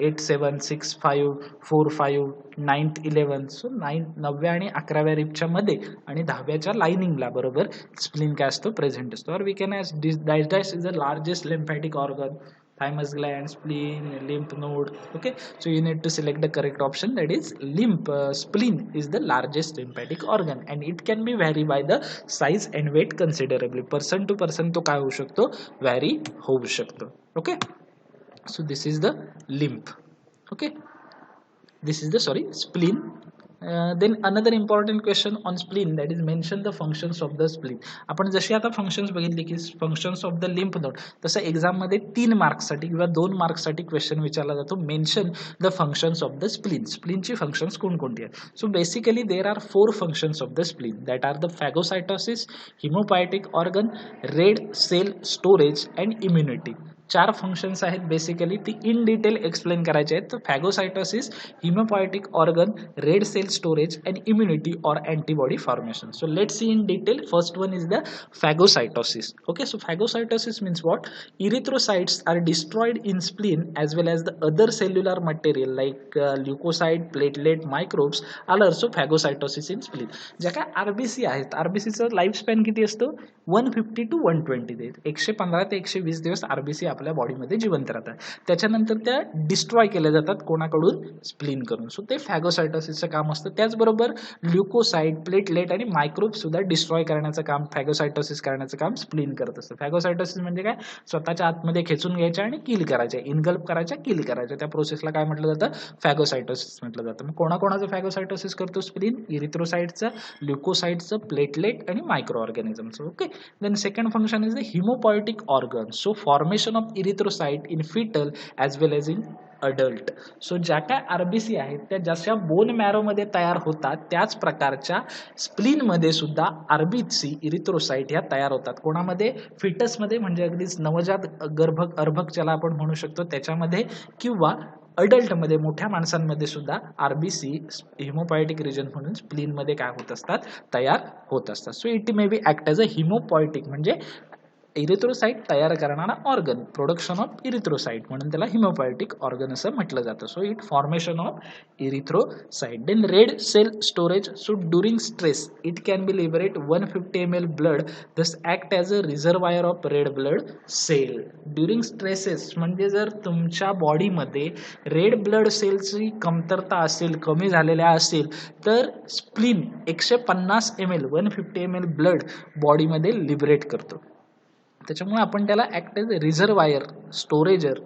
8, 7, 6, 5, 4, 5, 9th 11. So 9व्या आणि 11व्या रिपच्या मध्ये आणि 10व्याच्या लाइनिंगला बरोबर spleen काय असतो present असतो. Or we can as dash dash is the largest lymphatic organ, thymus gland, spleen, lymph node. Okay, so you need to select the correct option that is lymph. Spleen is the largest lymphatic organ and it can be vary by the size and weight considerably. Person to person तो काय होऊ शकतो vary होऊ शकतो. Okay, so this is the lymph. Okay, this is the spleen. Then another important question on spleen, that is mention the functions of the spleen. आपण जशी आता functions बघितली की functions of the lymph node, तसं exam मध्ये 3 मार्क्ससाठी किंवा 2 मार्क्ससाठी क्वेश्चन विचारला जातो. Mention the functions of the spleen. स्प्लीनची फंक्शन्स कोणकोणती आहेत. So basically there are 4 functions of the spleen that are the phagocytosis, hemopoietic organ, red cell storage and immunity. 4 functions आहेत बेसिकली, ती इन डिटेल एक्सप्लेन करायचे आहेत. तर phagocytosis, hemopoietic organ, red cell storage and immunity or antibody formation. So let's see in detail. First one is the phagocytosis. Okay, so phagocytosis means what? Erythrocytes are destroyed in spleen as well as the other cellular material like leukocyte, platelet, microbes are also phagocytosis in spleen. ज्या काय RBC आहेत, आरबीसीचं life span किती असतं? 150 to 120 days, 115 ते 120 दिवस RBC आपल्या बॉडीमध्ये जिवंत राहतात. त्याच्यानंतर त्या डिस्ट्रॉय केल्या जातात कोणाकडून? स्प्लीन करून. सो ते फॅगोसायटोसिसचं काम असतं. त्याचबरोबर ल्युकोसाइट, प्लेटलेट आणि मायक्रोब सुद्धा डिस्ट्रॉय करण्याचं काम, फॅगोसायटोसिस करण्याचं काम स्प्लीन करत असतं. फॅगोसायटोसिस म्हणजे काय? स्वतःच्या आतमध्ये खेचून घ्यायच्या आणि किल करायच्या, इनगल्प करायच्या, किल करायच्या. त्या प्रोसेसला काय म्हटलं जातं? फॅगोसायटोसिस म्हटलं जातं. मग कोणाकोणाचं फॅगोसायटोसिस करतो स्प्लीन? इरिथ्रोसाइटचं, ल्युकोसाइटचं, प्लेटलेट आणि मायक्रो ऑर्गॅनिझमचं. Okay. Then second function is the hemopoietic organ. So formation of erythrocyte in fetal as well as in adult. So ज्या काय आरबीसी आहेत त्या जशा बोन मॅरोमध्ये तयार होतात त्याच प्रकारच्या स्प्लीनमध्ये सुद्धा आरबीसी, इरिथ्रोसाइट ह्या तयार होतात. कोणामध्ये? फिटसमध्ये, म्हणजे अगदीच नवजात अर्भक ज्याला आपण म्हणू शकतो त्याच्यामध्ये, किंवा अडल्टमध्ये, मोठ्या माणसांमध्ये सुद्धा आरबीसी हिमोपॉयटिक रिजन म्हणून स्प्लीनमध्ये काय होत असतात? तयार होत असतात. So it may be act as a hemopoietic म्हणजे इरिथ्रोसाइट तयार करणारा ऑर्गन, प्रोडक्शन ऑफ इरिथ्रोसाइट, म्हणून त्याला हिमोपॉयटिक ऑर्गन असं म्हटलं जातं. So it formation of erythrocyte. Then red cell storage. So during stress it can be liberate 150 ml blood, thus act as a reservoir of red blood cell. During stresses म्हणजे जर तुमच्या बॉडीमध्ये red blood सेलची कमतरता असेल, कमी झालेल्या असेल, तर स्प्लीन 150 ml 150 ml ब्लड बॉडीमध्ये लिबरेट करतो. त्याच्यामुळे आपण त्याला ऍक्ट एज रिझर्वायर, स्टोरेजर,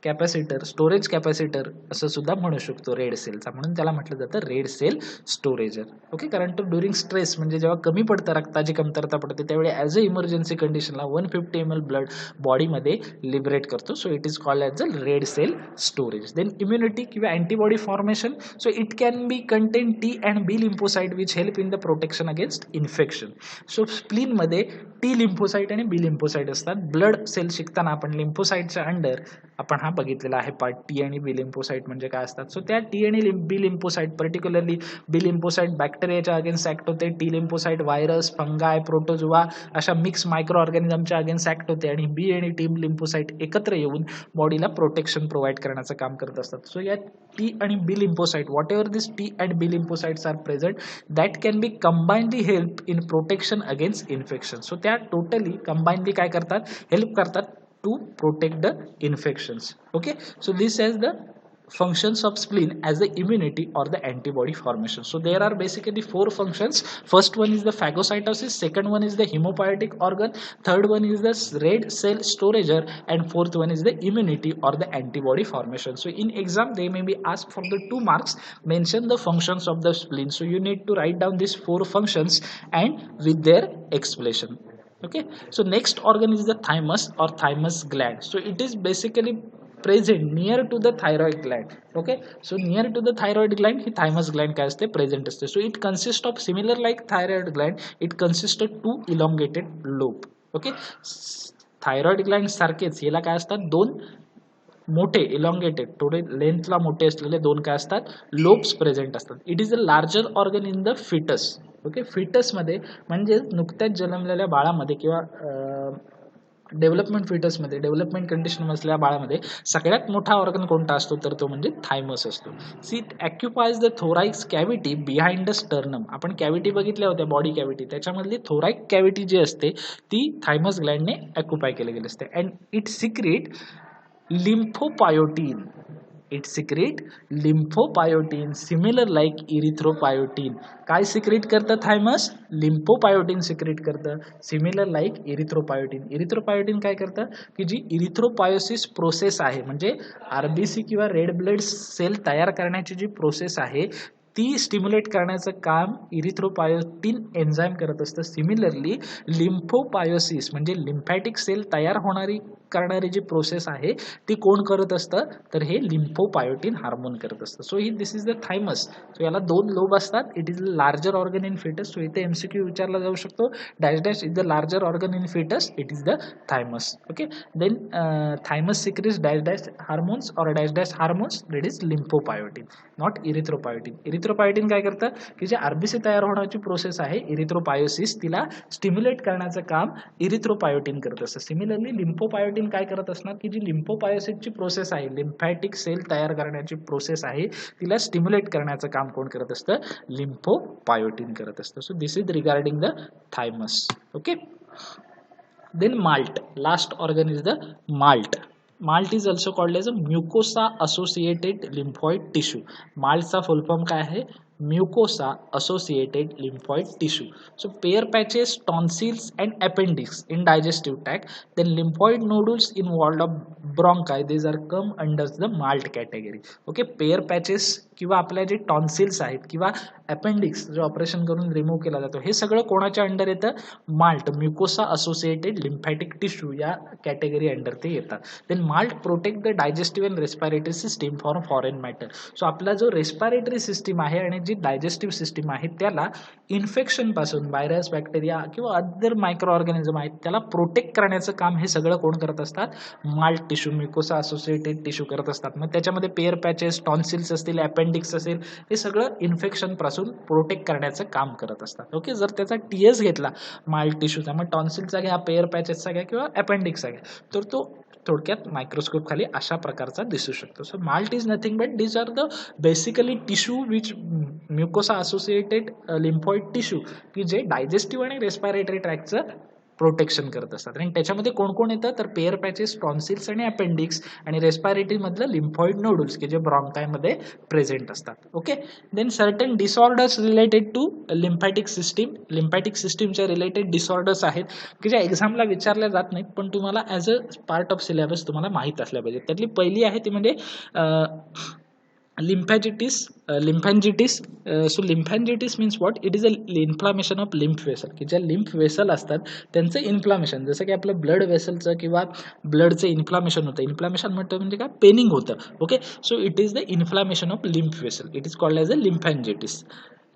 कॅपॅसिटर, स्टोरेज कॅपॅसिटर असं सुद्धा म्हणू शकतो रेड सेलचा, म्हणून त्याला म्हटलं जातं रेड सेल स्टोरेजर. ओके. कारण तो ड्युरिंग स्ट्रेस म्हणजे जेव्हा कमी पडतं, रक्ताची कमतरता पडते, त्यावेळी ॲज अ इमर्जन्सी कंडिशनला 150 ml ब्लड बॉडीमध्ये लिबरेट करतो. So it is called as a red cell storage. Then immunity किंवा antibody formation. So it can be contain T and B lymphocyte which help in the protection against infection. So स्प्लीनमध्ये T lymphocyte आणि B lymphocyte असतात. Blood cell शिकताना आपण लिम्फोसाइटच्या under आपण हा बघितलेला आहे पार्ट. टी आणि बी लिम्फोसाइट म्हणजे काय असतात? सो त्या टी आणि बी लिम्फोसाइट, पर्टिक्युलरली बी लिम्फोसाइट बॅक्टेरियाच्या अगेन्स्ट ऍक्ट होते, टी लिम्फोसाइट व्हायरस, फंगाय, प्रोटोजुआ अशा मिक्स मायक्रो ऑर्गॅनिझमच्या अगेन्स्ट ऍक्ट होते, आणि बी आणि टी लिम्फोसाइट एकत्र येऊन बॉडीला प्रोटेक्शन प्रोव्हाइड करण्याचं काम करत असतात. सो या टी आणि B lymphocyte, whatever this T and B lymphocytes are present, that can be combinely help in protection against infection. So त्या टोटली कंबाइनली काय करतात? हेल्प करतात to protect the infections. Okay, so this has the functions of spleen as the immunity or the antibody formation. So there are basically 4 functions. First one is the phagocytosis, second one is the hemopoietic organ, third one is the red cell storager, and fourth one is the immunity or the antibody formation. So in exam they may be asked for the 2 marks, mention the functions of the spleen. So you need to write down these 4 functions and with their explanation. Okay, so next organ is the thymus or thymus gland. So it is basically present near to the thyroid gland. Okay, so near to the thyroid gland he thymus gland काय असते? Present असते. So it consists of, similar like thyroid gland, it consists of 2 elongated lobe. Okay, thyroid gland सारखेच याला काय असतात? 2 मोठे elongated, थोडे लेंथला मोठे असलेले 2 काय असतात? लोब्स प्रेझेंट असतात. It is a larger organ in the foetus. Okay, फिटसमध्ये म्हणजे नुकत्याच जन्मलेल्या बाळामध्ये किंवा डेव्हलपमेंट फिटसमध्ये, डेव्हलपमेंट कंडिशन असलेल्या बाळामध्ये सगळ्यात मोठा ऑर्गन कोणता असतो? तर तो म्हणजे थायमस असतो. See it occupies the thoracic cavity behind the sternum. आपण कॅव्हिटी बघितल्या होत्या, बॉडी कॅव्हिटी, त्याच्यामधली थोराइक कॅव्हिटी जी असते ती थायमस ग्लँडने ऑक्युपाय केली गेली असते. And it secrete lymphopoietin. It secrete lymphopoietin similar like erythropoietin. काय सिक्रेट करतं थायमस? लिम्फोपायोटिन सिक्रेट करतं, सिमिलर लाईक इरिथ्रोपायोटिन. इरिथ्रोपायोटिन काय करतं की जी इरिथ्रोपायोसिस प्रोसेस आहे, म्हणजे आरबीसी किंवा रेड ब्लड सेल तयार करण्याची जी प्रोसेस आहे ती स्टिम्युलेट करण्याचं काम इरिथ्रोपायोटिन एन्झाईम करत असतं. सिमिलरली लिम्फोपायोसिस म्हणजे लिम्फॅटिक सेल तयार होणारी करणारी जी प्रोसेस आहे ती कोण करत असतं, तर हे लिम्फोपायोटिन हार्मोन करत असतं. So this is the thymus. So याला 2 लोब असतात. It is larger organ in foetus. So इथे MCQ विचारला जाऊ शकतो. Dash dash is the larger organ in foetus. It is the thymus. Okay, then thymus secretes dash dash hormones or dash dash hormones. That is lymphopoietin, not erythropoietin. Erythropoietin काय करतं की जे RBC तयार होण्याची process आहे इरिथ्रोपायोसिस, तिला stimulate करण्याचं काम इरिथ्रोपायोटिन करत असतं. सिमिलरली लिम्फोपायोटिन काय करत असणार की जी लिम्फोपायोसिसची प्रोसेस आहे, लिम्फॅटिक सेल तयार करण्याची प्रोसेस आहे, तिला स्टिम्युलेट करण्याचं काम कोण करत असतं, लिम्फोपायोटिन करत असतं. So this is regarding the thymus. Okay, then malt, last organ is the malt. Malt is also called as a mucosa associated lymphoid tissue. Malt चा full form काय आहे, mucosa associated lymphoid tissue. So pair patches, tonsils and appendix in digestive tract. Then lymphoid nodules in wall of bronchi, these are come under the malt category. Okay, pair patches किंवा आपल्या जे tonsils आहेत किंवा appendix जो operation करून remove केला जातो, हे सगळं कोणाच्या अंडर येतं, MALT, mucosa associated lymphatic tissue या कॅटेगरी अंडर ते येतात. Then MALT protect the digestive and respiratory system for foreign matter. So आपला जो रेस्पिरेटरी सिस्टीम आहे आणि जी डायजेस्टिव्ह सिस्टीम आहे त्याला इन्फेक्शन पासून, व्हायरस, बॅक्टेरिया किंवा अदर मायक्रो ऑर्गॅनिझम आहेत त्याला प्रोटेक्ट करण्याचं काम हे सगळं कोण करत असतात, माल्ट टिश्यू, म्युकोसा असोसिएटेड टिश्यू करत असतात. मग त्याच्यामध्ये पेअर पॅचेस, टॉन्सिल्स असतील, अपेंडिक्स असेल, हे सगळं इन्फेक्शन पासून प्रोटेक्ट करण्याचं काम करत असतात. ओके, जर त्याचा TS घेतला माल्ट टिश्यूचा, मग टॉन्सिलचा घ्या, पेअर पॅचेसचा घ्या किंवा अपेंडिक्सचा घ्या, तर तो थोडक्यात मायक्रोस्कोप खाली अशा प्रकारचा दिसू शकतो. So MALT is nothing but these are the basically tissue which mucosa associated lymphoid tissue की जे डायजेस्टिव्ह आणि रेस्पिरेटरी ट्रॅकचं प्रोटेक्शन करत असतात. आणि त्याच्यामध्ये कोण कोण येतं, तर पेअर पॅचेस, टॉन्सिल्स आणि अपेंडिक्स, आणि रेस्पिरेटरी मधलं लिम्फॉइड नोडल्स की जे ब्रॉन्कायमध्ये प्रेझेंट असतात. Okay, then certain disorders related to lymphatic system. लिम्फॅटिक सिस्टीमच्या रिलेटेड डिसऑर्डर्स आहेत की ज्या एक्झामला विचारल्या जात नाहीत पण तुम्हाला as a part of syllabus तुम्हाला माहीत असल्या पाहिजे. त्यातली पहिली आहे ती म्हणजे lymphangitis. So lymphangitis means what? It is a inflammation of lymph vessel की ज्या lymph vessel असतात त्यांचं इन्फ्लामेशन, जसं की आपलं ब्लड वेसलचं किंवा ब्लडचं इन्फ्लामेशन होतं. इन्फ्लामेशन म्हणतो म्हणजे काय, पेनिंग होतं. Okay, so it is the inflammation of lymph vessel. It is called as a lymphangitis.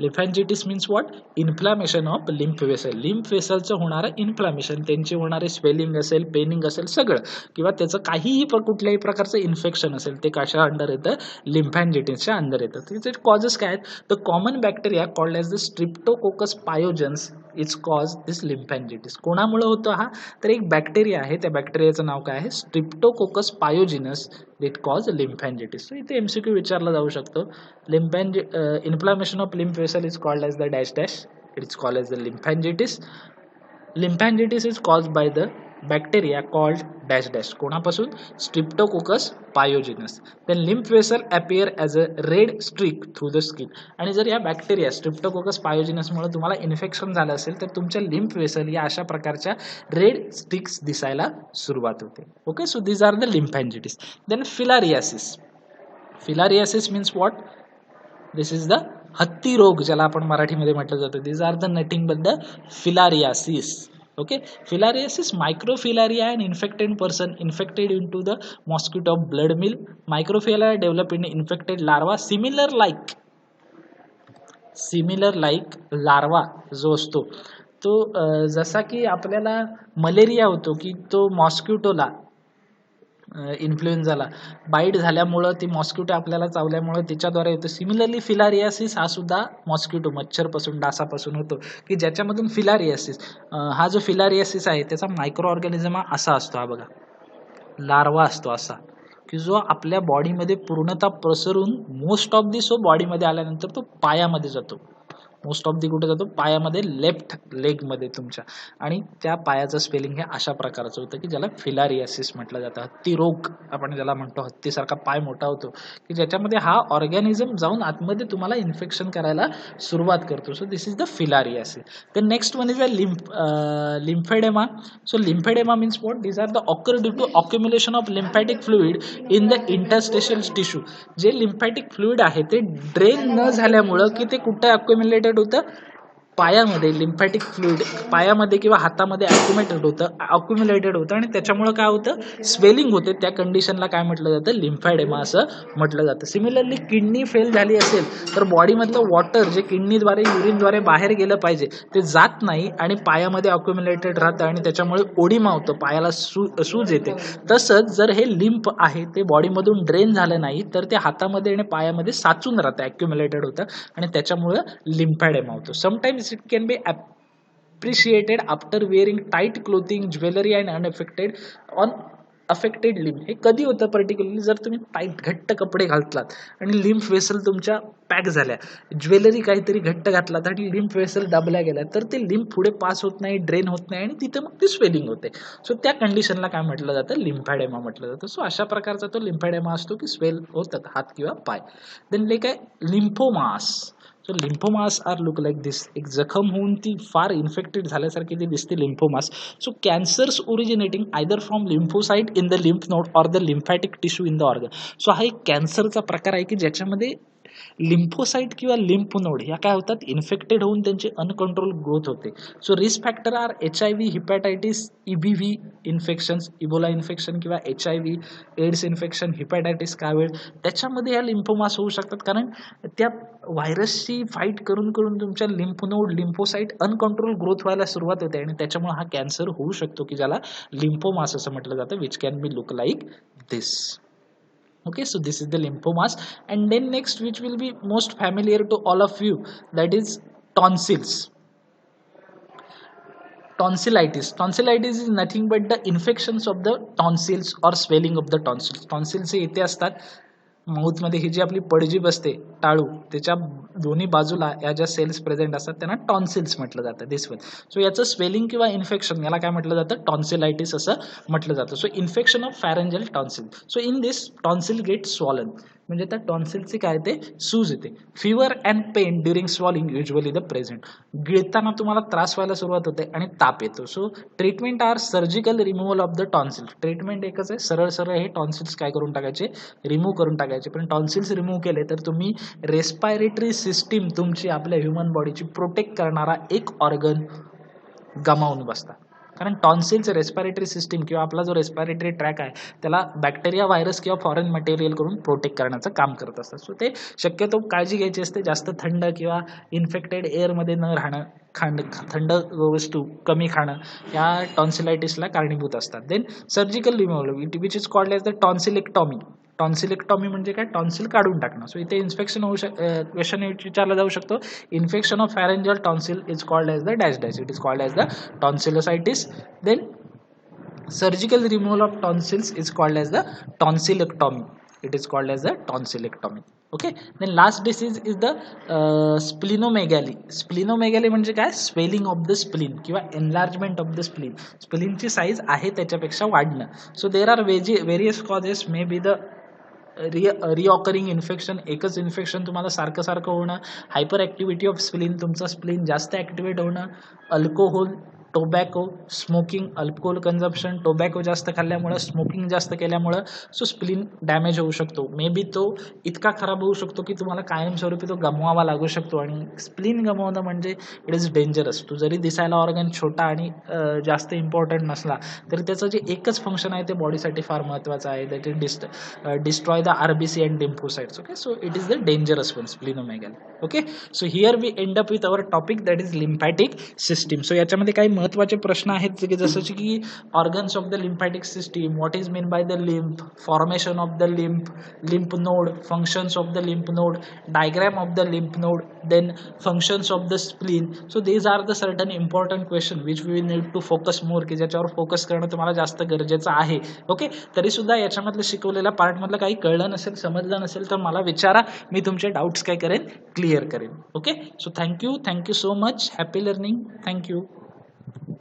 Lymphangitis means what, inflammation of lymph vessel. Lymph वेसलचं होणारं इन्फ्लामेशन, त्यांची होणारे स्वेलिंग असेल, पेनिंग असेल, सगळं किंवा त्याचं काहीही कुठल्याही प्रकारचं इन्फेक्शन असेल ते कशा अंडर येतं, लिम्फॅन्जिटिसच्या अंडर येतं. त्याचे कॉजेस काय आहेत, the common bacteria called as the streptococcus pyogenes it's cause this lymphangitis. कोणामुळे होतं हा, तर एक बॅक्टेरिया आहे, त्या बॅक्टेरियाचं नाव काय आहे, स्ट्रिप्टोकोकस पायोजिनस, इट कॉज लिम्फॅन्जिटिस. सो इथे MCQ विचारला जाऊ शकतो. Inflammation of lymph vessel is called as the dash dash. It's called as the lymphangitis. Lymphangitis is caused by the bacteria called dash dash. कोणापासून, Streptococcus pyogenes. Then lymph vessel appear as a red streak through the skin. आणि जर या bacteria Streptococcus pyogenes मुळे तुम्हाला infection झालं असेल तर तुमच्या lymph vessel या अशा प्रकारच्या रेड स्टिक्स दिसायला सुरुवात होते. Okay, so these are the lymphangitis. Then filariasis. Filariasis means what, this is the हत्ती रोग ज्याला आपण मराठीमध्ये म्हटलं जातं. This are the nothing but the filariasis. Okay, filariasis, microfilaria and infected person infected into the mosquito of blood meal. Microfilaria develop in infected larva similar like larva जो असतो तो जसा की आपल्याला मलेरिया होतो की तो मॉस्किटोला इन्फ्लुएन्झाला बाईट झाल्यामुळं ती मॉस्किटो आपल्याला चावल्यामुळं त्याच्याद्वारे होतं. सिमिलरली फिलारियासिस हा सुद्धा मॉस्किटो, मच्छरपासून, डासापासून होतो की ज्याच्यामधून फिलारियासिस, हा जो फिलारियासिस आहे त्याचा मायक्रो ऑर्गॅनिझम असा असतो, हा बघा लार्वा असतो असा, की जो आपल्या बॉडीमध्ये पूर्णतः प्रसरून मोस्ट ऑफ दी सो बॉडीमध्ये आल्यानंतर तो पायामध्ये जातो. मोस्ट ऑफ दी कुठे जातो, पायामध्ये, लेफ्ट लेगमध्ये तुमच्या, आणि त्या पायाचं स्पेलिंग हे अशा प्रकारचं होतं की ज्याला फिलारियासिस म्हटलं जातं. हत्ती रोग आपण ज्याला म्हणतो, हत्तीसारखा पाय मोठा होतो की ज्याच्यामध्ये हा ऑर्गॅनिझम जाऊन आतमध्ये तुम्हाला इन्फेक्शन करायला सुरुवात करतो. So this is the filariasis. The next one is a lymphedema. So lymphedema means what, this are the occur due to accumulation of lymphatic fluid in the interstitial tissue. जे lymphatic fluid आहे ते drain न झाल्यामुळं की ते कुठे अक्युम्युलेटेड होतं, पायामध्ये लिम्फॅटिक फ्लुइड पायामध्ये किंवा हातामध्ये अक्युम्युलेटेड होतं आणि त्याच्यामुळे काय होतं, स्वेलिंग होते. त्या कंडिशनला काय म्हटलं जातं, लिम्फॅडेमा असं म्हटलं जातं. सिमिलरली किडनी फेल झाली असेल तर बॉडीमधलं वॉटर जे किडनीद्वारे युरिनद्वारे बाहेर गेलं पाहिजे ते जात नाही आणि पायामध्ये अक्युम्युलेटेड राहतं आणि त्याच्यामुळे ओडिमा होतं, पायाला सूज येते. तसंच जर हे लिम्फ आहे ते बॉडीमधून ड्रेन झालं नाही तर ते हातामध्ये आणि पायामध्ये साचून राहतं, अक्युम्युलेटेड होतं आणि त्याच्यामुळे लिम्फॅडेमा होतो. Sometimes it can be appreciated after wearing tight clothing, jewelry and unaffected on affected lymph. हे कधी होतं पर्टिक्युलरली, जर तुम्ही टाईट घट्ट कपडे घालतलात आणि लिम्फ वेसल तुमच्या पॅक झाल्या, ज्वेलरी काहीतरी घट्ट घातलात आणि लिम्फ वेसल दाबल्या गेल्या, तर ते लिम्फ पुढे पास होत नाही, ड्रेन होत नाही आणि तिथं मग ती स्वेलिंग होते. सो त्या कंडिशनला काय म्हटलं जातं, लिम्फॅडेमा म्हटलं जातं. सो अशा प्रकारचा तो लिम्फॅडेमा असतो की स्वेल होतात हात किंवा पाय. देन लाईक आहे lymphomas. So lymphomas are look like this. एक जखम होऊन ती फार इन्फेक्टेड झाल्यासारखी ती दिसते, lymphomas. So cancers originating either from lymphocyte in the lymph node or the lymphatic tissue in the organ. So हा एक कॅन्सरचा प्रकार आहे की ज्याच्यामध्ये लिम्फोसाइट किंवा लिम्फ नोड ह्या काय होतात, इन्फेक्टेड होऊन त्यांची अनकंट्रोल ग्रोथ होते. So risk factor are HIV, hepatitis, EBV infections, Ebola infection किंवा HIV, एड्स इन्फेक्शन, हिपॅटायटिस कावीळ, त्याच्यामध्ये ह्या लिम्फोमास होऊ शकतात. कारण त्या व्हायरसची फाईट करून करून तुमच्या lymph node, lymphocyte uncontrolled growth व्हायला सुरुवात होते आणि त्याच्यामुळे हा कॅन्सर होऊ शकतो की ज्याला लिम्फोमास असं म्हटलं जातं, which can be look like this. Okay, so this is the lymphomas. And then next, which will be most familiar to all of you, that is tonsils. Tonsillitis is nothing but the infections of the tonsils or swelling of the tonsils. Tonsils हे इथे असतात माउथमध्ये, ही जी आपली पडजीभ असते टाळू, त्याच्या दोन्ही बाजूला या ज्या सेल्स प्रेझेंट असतात त्यांना टॉन्सिल्स म्हटलं जातं, दिस वन. सो याचं स्वेलिंग किंवा इन्फेक्शन याला काय म्हटलं जातं, टॉन्सिलायटिस असं म्हटलं जातं. So infection of pharyngeal tonsil. So in this tonsil get swollen, म्हणजे त्या टॉन्सिलचे काय ते सूज येते. Fever and pain during swallowing usually the present. गिळताना तुम्हाला त्रास व्हायला सुरुवात होते आणि ताप येतो. So treatment are surgical removal of the tonsil. Treatment एकच आहे, सरळ सरळ हे टॉन्सिल्स काय करून टाकायचे, रिमूव्ह करून टाकायचे. पण टॉन्सिल्स रिमूव्ह केले तर तुम्ही रेस्पायरेटरी सिस्टीम तुमची, आपल्या ह्युमन बॉडीची प्रोटेक्ट करणारा एक ऑर्गन गमावून बसता. कारण टॉन्सिल्स रेस्पिरेटरी सिस्टीम किंवा आपला जो रेस्पिरेटरी ट्रॅक आहे त्याला बॅक्टेरिया, व्हायरस किंवा फॉरेन मटेरियल करून प्रोटेक्ट करण्याचं काम करत असतात. सो ते शक्यतो काळजी घ्यायची असते, जास्त थंड किंवा इन्फेक्टेड एअरमध्ये न राहणं, थंड वस्तू कमी खाणं या टॉन्सिलायटिसला कारणीभूत असतात. Then surgical removal which is called as the tonsillectomy. Tonsillectomy म्हणजे काय, टॉन्सिल काढून टाकणं. सो इथे इन्फेक्शन होऊ क्वेश्चन विचारला जाऊ शकतो, infection of pharyngeal tonsil is called as the dash dash, it is called as the tonsillocytitis. Then surgical removal of tonsils is called as the tonsillectomy, it is called as the tonsillectomy. Okay. Then last disease is the splenomegaly. Splenomegaly म्हणजे काय, swelling of the spleen किंवा enlargement of the spleen. स्प्लिनची size आहे त्याच्यापेक्षा वाढणं. So there are various causes, may be the reoccurring infection, एकच infection तुम्हाला सारखं सारखं होणं, हायपर ॲक्टिव्हिटी ऑफ स्प्लिन, तुमचा स्प्लिन जास्त ॲक्टिवेट होणं, alcohol, tobacco, smoking, alcohol consumption, tobacco जास्त खाल्ल्यामुळं, स्मोकिंग जास्त केल्यामुळं सो स्प्लिन डॅमेज होऊ शकतो. मे बी तो इतका खराब होऊ शकतो की तुम्हाला कायमस्वरूपी तो गमवावा लागू शकतो. आणि स्प्लिन गमवणं म्हणजे इट इज डेंजरस. तो जरी दिसायला ऑर्गन छोटा आणि जास्त इम्पॉर्टंट नसला तरी त्याचं जे एकच फंक्शन आहे ते बॉडीसाठी फार महत्त्वाचं आहे, that is destroy the RBC and lymphocytes. Okay, so it is the dangerous one, splenomegaly. Okay, so here we end up with our topic, that is lymphatic system. सो याच्यामध्ये काही महत्त्वाचे प्रश्न आहेत की जसं की organs of the lymphatic system, what is mean by the lymph, formation of the lymph, lymph node, functions of the lymph node, diagram of the lymph node, then functions of the spleen. So these are the certain important question which we need to focus more, की ज्याच्यावर focus करणं तुम्हाला जास्त गरजेचं आहे. Okay, तरीसुद्धा याच्यामधलं शिकवलेल्या पार्टमधलं काही कळलं नसेल, समजलं नसेल तर मला विचारा, मी तुमचे डाऊट्स काय करेन, क्लिअर करेन. Okay, so thank you so much. Happy learning. Thank you.